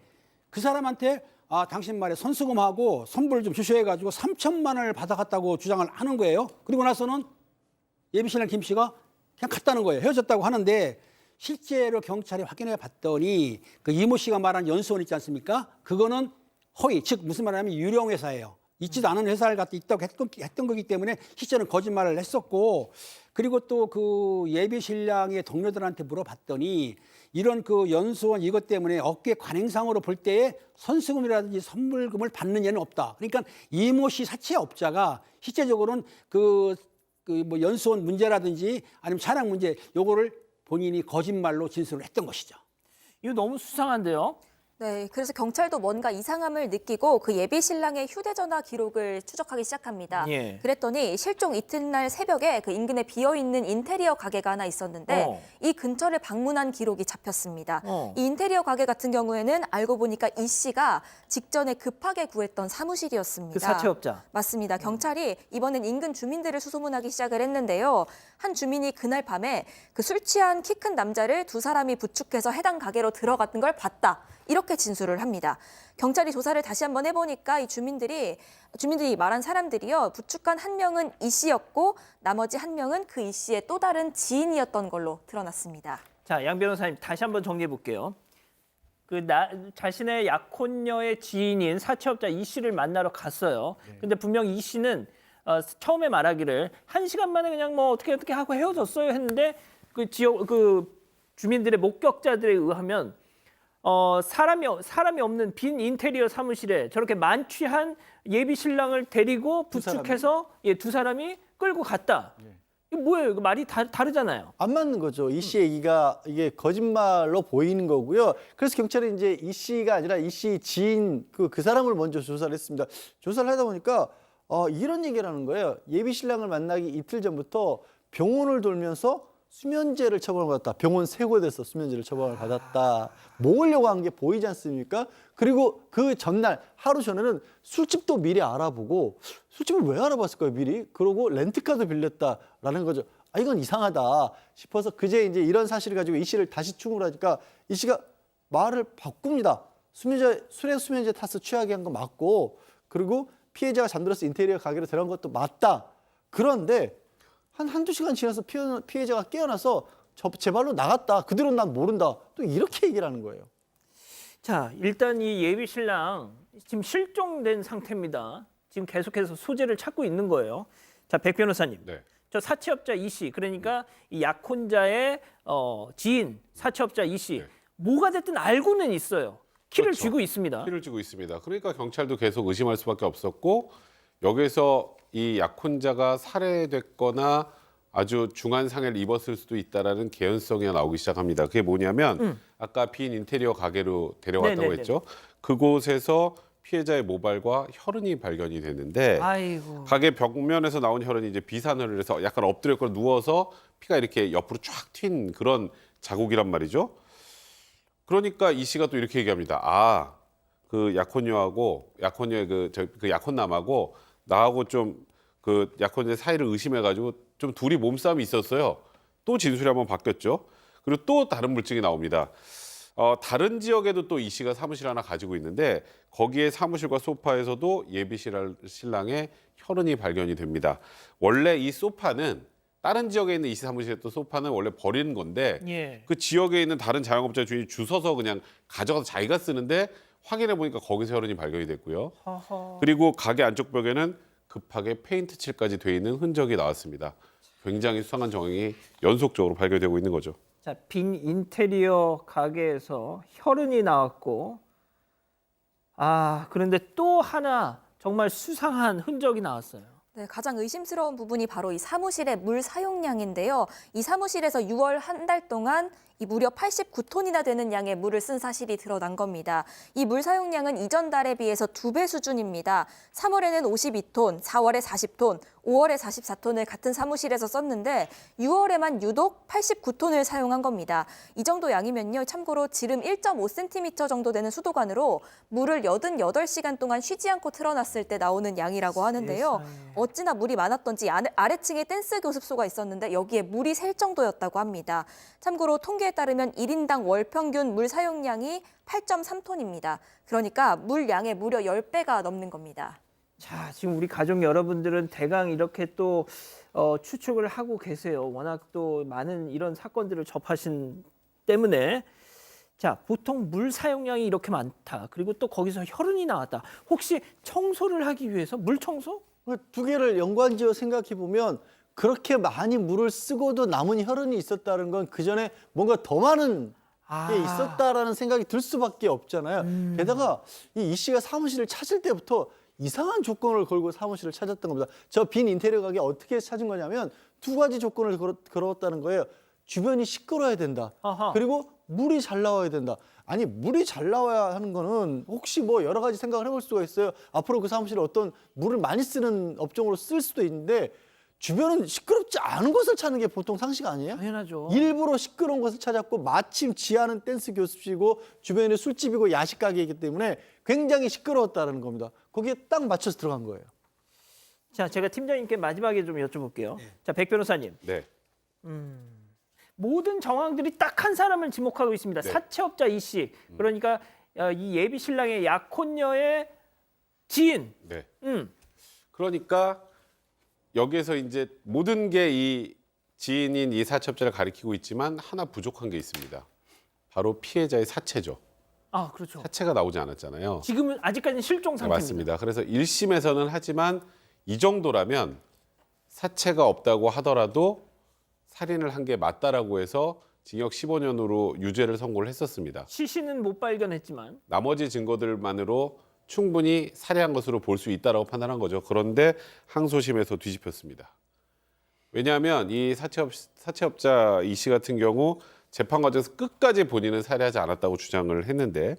그 사람한테 당신 말에 선수금하고 선불 좀 주셔 해가지고 3천만 원을 받아갔다고 주장을 하는 거예요. 그리고 나서는 예비신랑 김 씨가 그냥 갔다는 거예요. 헤어졌다고 하는데 실제로 경찰이 확인해 봤더니 그 이모 씨가 말한 연수원 있지 않습니까? 그거는 허위, 즉 무슨 말하냐면 유령 회사예요. 있지도 않은 회사를 갖다 있다고 했던 거기 때문에 실제는 거짓말을 했었고 그리고 또 그 예비 신랑의 동료들한테 물어봤더니 이런 그 연수원 이것 때문에 업계 관행상으로 볼 때에 선수금이라든지 선물금을 받는 예는 없다. 그러니까 이모 씨 사채업자가 실제적으로는 뭐 연수원 문제라든지 아니면 차량 문제 요거를 본인이 거짓말로 진술을 했던 것이죠. 이거 너무 수상한데요. 네, 그래서 경찰도 뭔가 이상함을 느끼고 그 예비 신랑의 휴대전화 기록을 추적하기 시작합니다. 예. 그랬더니 실종 이튿날 새벽에 그 인근에 비어있는 인테리어 가게가 하나 있었는데 이 근처를 방문한 기록이 잡혔습니다. 이 인테리어 가게 같은 경우에는 알고 보니까 이 씨가 직전에 급하게 구했던 사무실이었습니다. 그 사채업자. 맞습니다. 경찰이 이번엔 인근 주민들을 수소문하기 시작을 했는데요. 한 주민이 그날 밤에 그 술 취한 키 큰 남자를 두 사람이 부축해서 해당 가게로 들어갔던 걸 봤다. 이렇게 진술을 합니다. 경찰이 조사를 다시 한번 해보니까 이 주민들이 말한 사람들이요. 부축한 한 명은 이 씨였고 나머지 한 명은 그 이 씨의 또 다른 지인이었던 걸로 드러났습니다. 자, 양 변호사님 다시 한번 정리해 볼게요. 자신의 약혼녀의 지인인 사채업자 이 씨를 만나러 갔어요. 근데 분명 이 씨는 처음에 말하기를 1시간 만에 그냥 뭐 어떻게 하고 헤어졌어요 했는데 그 주민들의 목격자들에 의하면 사람이 없는 빈 인테리어 사무실에 저렇게 만취한 예비 신랑을 데리고 부축해서 두 사람이 끌고 갔다. 이게 뭐예요? 이거 말이 다르잖아요. 안 맞는 거죠. 이 씨 얘기가 이게 거짓말로 보이는 거고요. 그래서 경찰이 이제 이 씨가 아니라 이 씨 지인 그 사람을 먼저 조사를 했습니다. 조사를 하다 보니까 이런 얘기를 하는 거예요. 예비 신랑을 만나기 이틀 전부터 병원을 돌면서 수면제를 처방을 받았다. 병원 3곳에서 수면제를 처방을 받았다. 먹으려고 한 게 보이지 않습니까? 그리고 그 전날 하루 전에는 술집도 미리 알아보고 술집을 왜 알아봤을까요? 미리? 그러고 렌트카도 빌렸다라는 거죠. 이건 이상하다 싶어서 그제 이제 이런 사실을 가지고 이 씨를 다시 추궁을 하니까 이 씨가 말을 바꿉니다. 술에 수면제 타서 취하게 한 거 맞고 그리고 피해자가 잠들어서 인테리어 가게로 들어간 것도 맞다. 그런데 한두 시간 지나서 피해자가 깨어나서 제 발로 나갔다. 그 뒤로는 난 모른다. 또 이렇게 얘기를 하는 거예요. 자, 일단 이 예비 신랑 지금 실종된 상태입니다. 지금 계속해서 소재를 찾고 있는 거예요. 자, 백 변호사님. 네. 저 사채업자 이 씨, 그러니까 이 약혼자의 지인 사채업자 이 씨. 네. 뭐가 됐든 알고는 있어요. 키를 그렇죠. 쥐고 있습니다. 피를 쥐고 있습니다. 그러니까 경찰도 계속 의심할 수밖에 없었고 여기서 이 약혼자가 살해됐거나 아주 중한 상해를 입었을 수도 있다라는 개연성이 나오기 시작합니다. 그게 뭐냐면 아까 빈 인테리어 가게로 데려왔다고 네네네. 했죠. 그곳에서 피해자의 모발과 혈흔이 발견이 됐는데 아이고. 가게 벽면에서 나온 혈흔이 이제 비산혈을 해서 약간 엎드렸거나 누워서 피가 이렇게 옆으로 쫙 튄 그런 자국이란 말이죠. 그러니까 이 씨가 또 이렇게 얘기합니다. 아, 그 약혼녀하고 약혼녀의 그 약혼남하고 나하고 좀 그 약혼녀의 사이를 의심해가지고 좀 둘이 몸싸움이 있었어요. 또 진술이 한번 바뀌었죠. 그리고 또 다른 물증이 나옵니다. 다른 지역에도 또 이 씨가 사무실 하나 가지고 있는데 거기에 사무실과 소파에서도 예비 신랑의 혈흔이 발견이 됩니다. 원래 이 소파는 다른 지역에 있는 이 씨 사무실에 또 소파는 원래 버리는 건데 예. 그 지역에 있는 다른 자영업자 주인이 주워서 그냥 가져가서 자기가 쓰는데 확인해 보니까 거기서 혈흔이 발견이 됐고요. 허허. 그리고 가게 안쪽 벽에는 급하게 페인트 칠까지 돼 있는 흔적이 나왔습니다. 굉장히 수상한 정황이 연속적으로 발견되고 있는 거죠. 자, 빈 인테리어 가게에서 혈흔이 나왔고, 아, 그런데 또 하나 정말 수상한 흔적이 나왔어요. 네, 가장 의심스러운 부분이 바로 이 사무실의 물 사용량인데요. 이 사무실에서 6월 한 달 동안 이 무려 89톤이나 되는 양의 물을 쓴 사실이 드러난 겁니다. 이 물 사용량은 이전 달에 비해서 2배 수준입니다. 3월에는 52톤, 4월에 40톤, 5월에 44톤을 같은 사무실에서 썼는데 6월에만 유독 89톤을 사용한 겁니다. 이 정도 양이면요. 참고로 지름 1.5cm 정도 되는 수도관으로 물을 88시간 동안 쉬지 않고 틀어놨을 때 나오는 양이라고 하는데요. 세상에. 어찌나 물이 많았던지 아래층에 댄스 교습소가 있었는데 여기에 물이 셀 정도였다고 합니다. 참고로 통계에 따르면 1인당 월 평균 물 사용량이 8.3톤입니다. 그러니까 물 양의 무려 10배가 넘는 겁니다. 자, 지금 우리 가족 여러분들은 대강 이렇게 또 추측을 하고 계세요. 워낙 또 많은 이런 사건들을 접하신 때문에. 자, 보통 물 사용량이 이렇게 많다. 그리고 또 거기서 혈흔이 나왔다. 혹시 청소를 하기 위해서 물 청소? 두 개를 연관지어 생각해 보면 그렇게 많이 물을 쓰고도 남은 혈흔이 있었다는 건 그 전에 뭔가 더 많은 게 있었다라는 생각이 들 수밖에 없잖아요. 게다가 이 씨가 사무실을 찾을 때부터 이상한 조건을 걸고 사무실을 찾았던 겁니다. 저 빈 인테리어 가게 어떻게 찾은 거냐면 두 가지 조건을 걸었다는 거예요. 주변이 시끄러워야 된다. 아하. 그리고 물이 잘 나와야 된다. 아니 물이 잘 나와야 하는 거는 혹시 뭐 여러 가지 생각을 해볼 수가 있어요. 앞으로 그 사무실을 어떤 물을 많이 쓰는 업종으로 쓸 수도 있는데 주변은 시끄럽지 않은 곳을 찾는 게 보통 상식 아니에요? 당연하죠. 일부러 시끄러운 곳을 찾았고 마침 지하는 댄스 교습실이고 주변에는 술집이고 야식 가게이기 때문에 굉장히 시끄러웠다는 겁니다. 거기에 딱 맞춰서 들어간 거예요. 자, 제가 팀장님께 마지막에 좀 여쭤볼게요. 자, 백 변호사님. 네. 모든 정황들이 딱 한 사람을 지목하고 있습니다. 네. 사채업자 이 씨. 그러니까 이 예비 신랑의 약혼녀의 지인. 네. 음. 그러니까 여기에서 이제 모든 게 이 지인인 이 사채업자를 가리키고 있지만 하나 부족한 게 있습니다. 바로 피해자의 사채죠. 아, 그렇죠. 사채가 나오지 않았잖아요. 지금은 아직까지는 실종 네, 상태입니다. 맞습니다. 그래서 1심에서는 하지만 이 정도라면 사채가 없다고 하더라도 살인을 한 게 맞다라고 해서 징역 15년으로 유죄를 선고를 했었습니다. 시신은 못 발견했지만 나머지 증거들만으로 충분히 살해한 것으로 볼 수 있다라고 판단한 거죠. 그런데 항소심에서 뒤집혔습니다. 왜냐하면 이 사채업자 이 씨 같은 경우 재판 과정에서 끝까지 본인은 살해하지 않았다고 주장을 했는데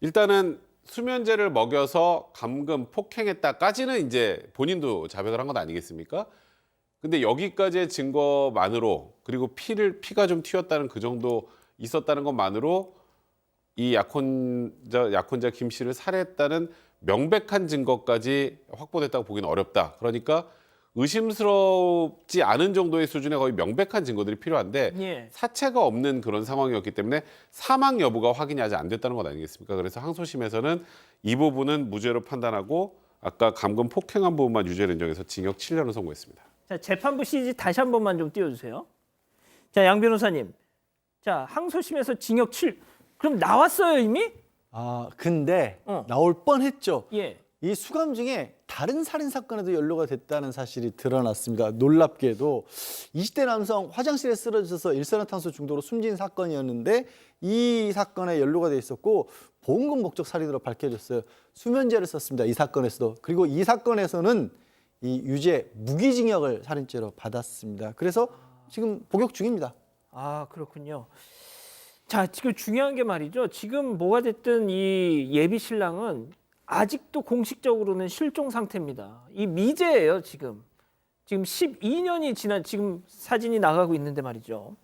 일단은 수면제를 먹여서 감금 폭행했다까지는 이제 본인도 자백을 한 건 아니겠습니까? 근데 여기까지의 증거만으로 그리고 피가 좀 튀었다는 그 정도 있었다는 것만으로 이 약혼자 김 씨를 살해했다는 명백한 증거까지 확보됐다고 보기는 어렵다. 그러니까 의심스럽지 않은 정도의 수준의 거의 명백한 증거들이 필요한데 예. 사체가 없는 그런 상황이었기 때문에 사망 여부가 확인이 아직 안 됐다는 것 아니겠습니까? 그래서 항소심에서는 이 부분은 무죄로 판단하고 아까 감금 폭행한 부분만 유죄를 인정해서 징역 7년을 선고했습니다. 자, 재판부 CG 다시 한 번만 좀 띄워주세요. 자, 양 변호사님. 자, 항소심에서 징역 7. 그럼 나왔어요 이미? 근데 나올 뻔했죠. 예. 이 수감 중에 다른 살인 사건에도 연루가 됐다는 사실이 드러났습니다. 놀랍게도 20대 남성 화장실에 쓰러져서 일산화탄소 중독으로 숨진 사건이었는데 이 사건에 연루가 돼 있었고 보험금 목적 살인으로 밝혀졌어요. 수면제를 썼습니다. 이 사건에서도. 그리고 이 사건에서는 이 유죄 무기징역을 살인죄로 받았습니다. 그래서 지금 복역 중입니다. 아, 그렇군요. 자, 지금 중요한 게 말이죠. 지금 뭐가 됐든 이 예비 신랑은 아직도 공식적으로는 실종 상태입니다. 이 미제예요, 지금. 지금 12년이 지난 지금 사진이 나가고 있는데 말이죠.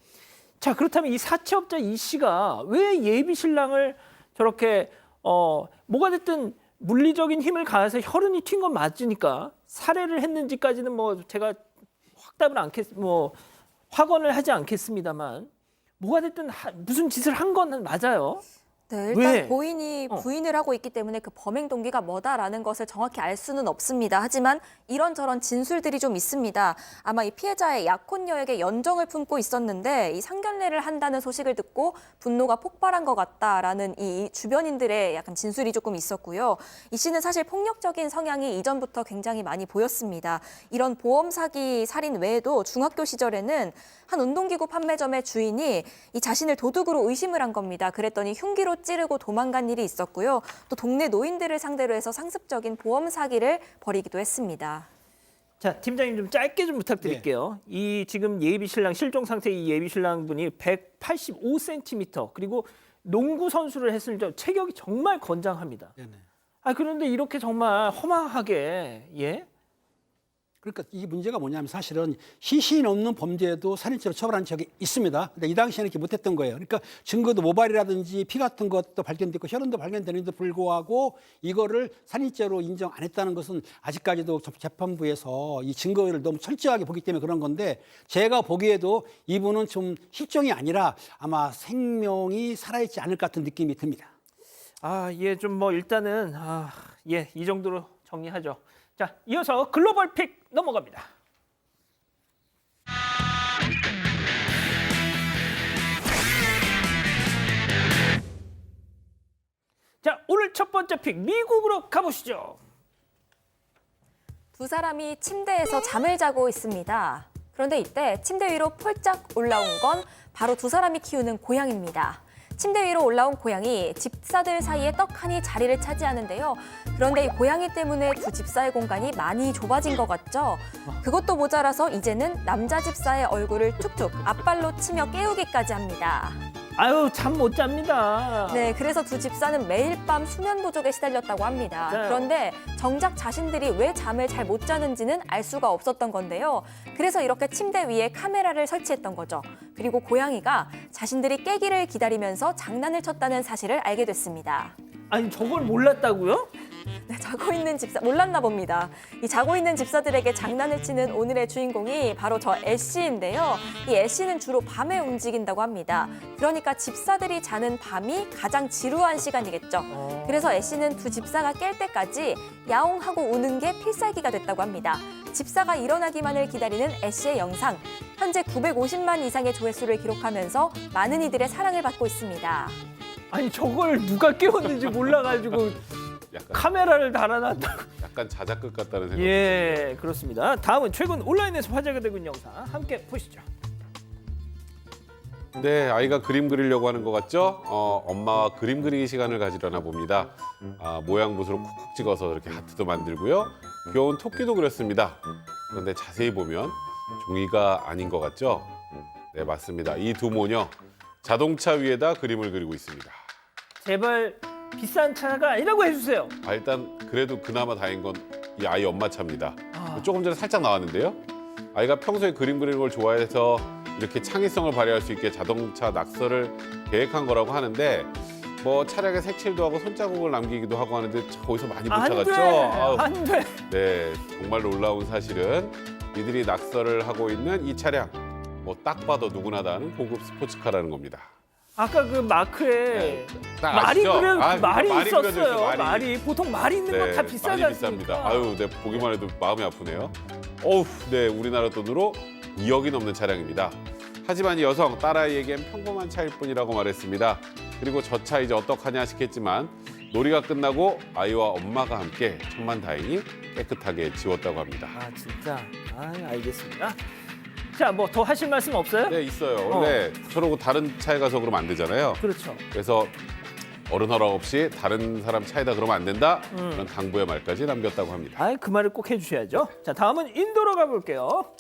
자, 그렇다면 이 사채업자 이 씨가 왜 예비 신랑을 저렇게 뭐가 됐든 물리적인 힘을 가해서 혈흔이 튄 건 맞으니까 살해를 했는지까지는 뭐 제가 확언을 하지 않겠습니다만 뭐가 됐든 무슨 짓을 한 건 맞아요. 네, 일단 왜? 고인이 부인을 하고 있기 때문에 그 범행 동기가 뭐다라는 것을 정확히 알 수는 없습니다. 하지만 이런저런 진술들이 좀 있습니다. 아마 이 피해자의 약혼녀에게 연정을 품고 있었는데 이 상견례를 한다는 소식을 듣고 분노가 폭발한 것 같다라는 이 주변인들의 약간 진술이 조금 있었고요. 이 씨는 사실 폭력적인 성향이 이전부터 굉장히 많이 보였습니다. 이런 보험 사기 살인 외에도 중학교 시절에는 한 운동기구 판매점의 주인이 이 자신을 도둑으로 의심을 한 겁니다. 그랬더니 흉기로 찌르고 도망간 일이 있었고요. 또 동네 노인들을 상대로 해서 상습적인 보험 사기를 벌이기도 했습니다. 자, 팀장님 좀 짧게 좀 부탁드릴게요. 이 지금 예비 신랑 실종 상태 이 예비 신랑 분이 185cm 그리고 농구 선수를 했을 때 체격이 정말 건장합니다. 네네. 아, 그런데 이렇게 정말 허망하게 그러니까 이 문제가 뭐냐면 사실은 시신 없는 범죄도 살인죄로 처벌한 적이 있습니다. 근데 이 당시에는 이렇게 못했던 거예요. 그러니까 증거도 모발이라든지 피 같은 것도 발견됐고 혈흔도 발견되는데도 불구하고 이거를 살인죄로 인정 안 했다는 것은 아직까지도 재판부에서 이 증거를 너무 철저하게 보기 때문에 그런 건데 제가 보기에도 이분은 좀 실종이 아니라 아마 생명이 살아있지 않을 것 같은 느낌이 듭니다. 아, 예, 좀 뭐 일단은 이 정도로 정리하죠. 자, 이어서 글로벌 픽 넘어갑니다. 자, 오늘 첫 번째 픽 미국으로 가보시죠. 두 사람이 침대에서 잠을 자고 있습니다. 그런데 이때 침대 위로 폴짝 올라온 건 바로 두 사람이 키우는 고양이입니다. 침대 위로 올라온 고양이, 집사들 사이에 떡하니 자리를 차지하는데요. 그런데 이 고양이 때문에 두 집사의 공간이 많이 좁아진 것 같죠? 그것도 모자라서 이제는 남자 집사의 얼굴을 툭툭 앞발로 치며 깨우기까지 합니다. 아유, 잠 못 잡니다. 네, 그래서 두 집사는 매일 밤 수면 부족에 시달렸다고 합니다. 맞아요. 그런데 정작 자신들이 왜 잠을 잘 못 자는지는 알 수가 없었던 건데요. 그래서 이렇게 침대 위에 카메라를 설치했던 거죠. 그리고 고양이가 자신들이 깨기를 기다리면서 장난을 쳤다는 사실을 알게 됐습니다. 아니, 저걸 몰랐다고요? 네, 자고 있는 집사 몰랐나 봅니다. 이 자고 있는 집사들에게 장난을 치는 오늘의 주인공이 바로 저 애쉬인데요. 이 애쉬는 주로 밤에 움직인다고 합니다. 그러니까 집사들이 자는 밤이 가장 지루한 시간이겠죠. 그래서 애쉬는 두 집사가 깰 때까지 야옹하고 우는 게 필살기가 됐다고 합니다. 집사가 일어나기만을 기다리는 애쉬의 영상, 현재 950만 이상의 조회수를 기록하면서 많은 이들의 사랑을 받고 있습니다. 아니, 저걸 누가 깨웠는지 몰라가지고 약간, 카메라를 달아놨다고. 약간 자작극 같다는 생각. 예, 그렇습니다. 다음은 최근 온라인에서 화제가 되고 있는 영상 함께 보시죠. 네, 아이가 그림 그리려고 하는 것 같죠? 엄마와 그림 그리기 시간을 가지려나 봅니다. 모양 붓으로 콕콕 찍어서 이렇게 하트도 만들고요. 귀여운 토끼도 그렸습니다. 그런데 자세히 보면 종이가 아닌 것 같죠? 네, 맞습니다. 이 두 모녀 자동차 위에다 그림을 그리고 있습니다. 제발 비싼 차가 아니라고 해주세요. 일단 그래도 그나마 다행인 건 이 아이 엄마 차입니다. 조금 전에 살짝 나왔는데요. 아이가 평소에 그림 그리는 걸 좋아해서 이렇게 창의성을 발휘할 수 있게 자동차 낙서를 계획한 거라고 하는데 뭐 차량에 색칠도 하고 손자국을 남기기도 하고 하는데 거기서 많이 못 찾았죠. 안 돼. 네, 정말 놀라운 사실은 이들이 낙서를 하고 있는 이 차량 뭐 딱 봐도 누구나 다 아는 고급 스포츠카라는 겁니다. 아까 그 마크에 딱 말이 아시죠? 말이 그려져 있었어요. 있어요, 말이 보통 말이 있는 건 다 비싸지 많이 않습니까? 비쌉니다. 아유, 네, 보기만 해도 마음이 아프네요. 어우, 네, 우리나라 돈으로 2억이 넘는 차량입니다. 하지만 이 여성 딸아이에겐 평범한 차일 뿐이라고 말했습니다. 그리고 저 차 이제 어떡하냐 싶겠지만 놀이가 끝나고 아이와 엄마가 함께 천만다행히 깨끗하게 지웠다고 합니다. 아 진짜. 아 알겠습니다. 자, 뭐 더 하실 말씀 없어요? 네, 있어요. 원래 저러고 다른 차에 가서 그러면 안 되잖아요. 그렇죠. 그래서 어른 허락 없이 다른 사람 차에다 그러면 안 된다. 그런 당부의 말까지 남겼다고 합니다. 아, 그 말을 꼭 해주셔야죠. 자, 다음은 인도로 가볼게요.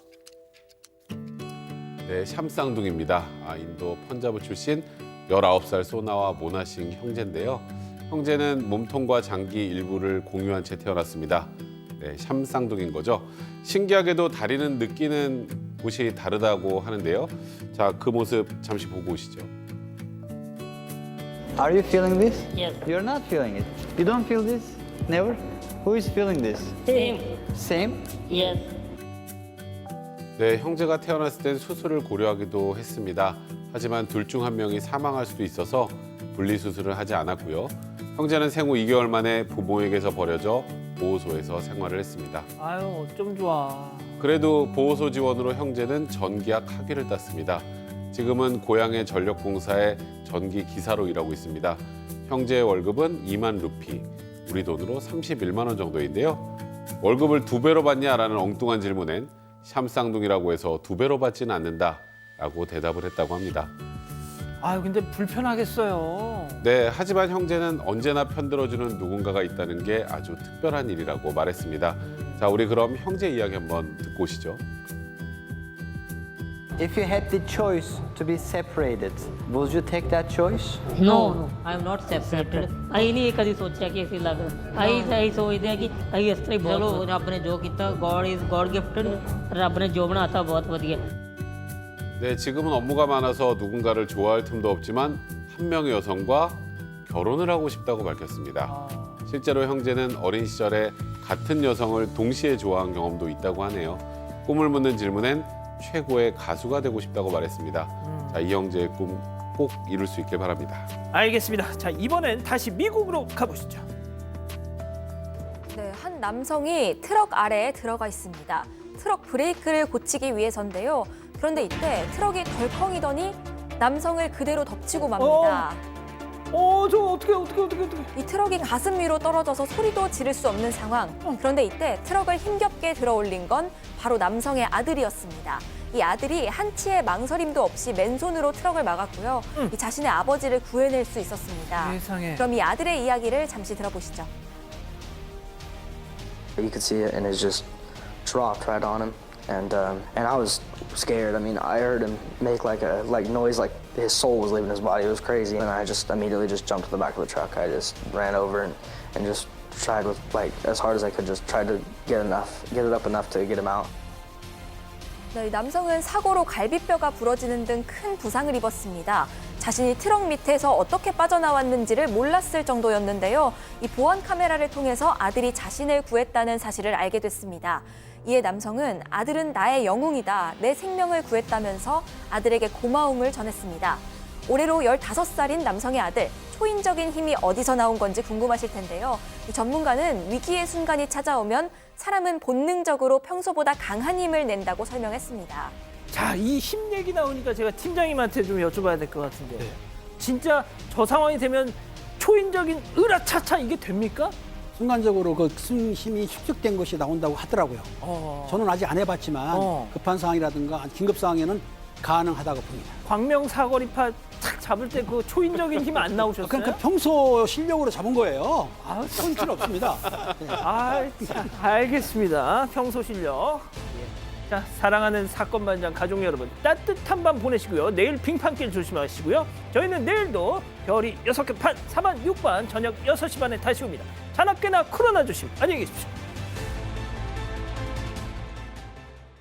네, 샴쌍둥입니다. 인도 펀자브 출신 19살 소나와 모나싱 형제인데요. 형제는 몸통과 장기 일부를 공유한 채 태어났습니다. 네, 샴쌍둥인 거죠. 신기하게도 다리는 느끼는 곳이 다르다고 하는데요. 자, 그 모습 잠시 보고 오시죠. Are you feeling this? Yes. You're not feeling it. You don't feel this? Never? Who is feeling this? Same. Same? Yes. 네, 형제가 태어났을 땐 수술을 고려하기도 했습니다. 하지만 둘 중 한 명이 사망할 수도 있어서 분리수술을 하지 않았고요. 형제는 생후 2개월 만에 부모에게서 버려져 보호소에서 생활을 했습니다. 아유, 어쩜 좋아. 그래도 보호소 지원으로 형제는 전기학 학위를 땄습니다. 지금은 고향의 전력공사의 전기 기사로 일하고 있습니다. 형제의 월급은 2만 루피, 우리 돈으로 31만 원 정도인데요. 월급을 2배로 받냐라는 엉뚱한 질문엔 샴쌍둥이라고 해서 2배로 받지는 않는다라고 대답을 했다고 합니다. 아유, 근데 불편하겠어요. 네, 하지만 형제는 언제나 편들어주는 누군가가 있다는 게 아주 특별한 일이라고 말했습니다. 자, 우리 그럼 형제 이야기 한번 듣고 오시죠. If you had the choice to be separated, would you take that choice? No, I am not separated. I नहीं कभी सोचा कि ऐसी लग आई सोचते हैं कि आई इस तरह चलो रब ने जो किया God gifted रब ने जो बनाया बहुत बढ़िया. 네, 지금은 업무가 많아서 누군가를 좋아할 틈도 없지만 한 명의 여성과 결혼을 하고 싶다고 밝혔습니다. 실제로 형제는 어린 시절에 같은 여성을 동시에 좋아한 경험도 있다고 하네요. 꿈을 묻는 질문엔 최고의 가수가 되고 싶다고 말했습니다. 자, 이 형제의 꿈 꼭 이룰 수 있길 바랍니다. 알겠습니다. 자, 이번엔 다시 미국으로 가보시죠. 네, 한 남성이 트럭 아래에 들어가 있습니다. 트럭 브레이크를 고치기 위해서인데요. 그런데 이때 트럭이 덜컹이더니 남성을 그대로 덮치고 맙니다. 저 어떻게. 이 트럭이 가슴 위로 떨어져서 소리도 지를 수 없는 상황. 그런데 이때 트럭을 힘겹게 들어올린 건 바로 남성의 아들이었습니다. 이 아들이 한치의 망설임도 없이 맨손으로 트럭을 막았고요. 이 자신의 아버지를 구해낼 수 있었습니다. 세상에. 그럼 이 아들의 이야기를 잠시 들어보시죠. You could see it, and it just dropped right on him, and I was scared. I mean, I heard him make like noise, like his soul was leaving his body. It was crazy, and I just immediately just jumped to the back of the truck. I just ran over and just tried with like as hard as I could, just tried to get it up enough to get him out. 네, 남성은 사고로 갈비뼈가 부러지는 등 큰 부상을 입었습니다. 자신이 트럭 밑에서 어떻게 빠져나왔는지를 몰랐을 정도였는데요. 이 보안 카메라를 통해서 아들이 자신을 구했다는 사실을 알게 됐습니다. 이에 남성은 아들은 나의 영웅이다, 내 생명을 구했다면서 아들에게 고마움을 전했습니다. 올해로 15살인 남성의 아들, 초인적인 힘이 어디서 나온 건지 궁금하실 텐데요. 이 전문가는 위기의 순간이 찾아오면 사람은 본능적으로 평소보다 강한 힘을 낸다고 설명했습니다. 자, 이 힘 얘기 나오니까 제가 팀장님한테 좀 여쭤봐야 될 것 같은데. 진짜 저 상황이 되면 초인적인 으라차차 이게 됩니까? 순간적으로 그 힘이 축적된 것이 나온다고 하더라고요. 저는 아직 안 해봤지만 급한 상황이라든가 긴급 상황에는 가능하다고 봅니다. 광명 사거리파 탁 잡을 때 그 초인적인 힘 안 나오셨어요? 그러니까 평소 실력으로 잡은 거예요. 손실 없습니다. 네. 알겠습니다. 평소 실력. 자, 사랑하는 사건반장 가족 여러분, 따뜻한 밤 보내시고요. 내일 빙판길 조심하시고요. 저희는 내일도 별이 6개 판 4만 6반 저녁 6시 반에 다시 옵니다. 자나깨나 코로나 조심. 안녕히 계십시오.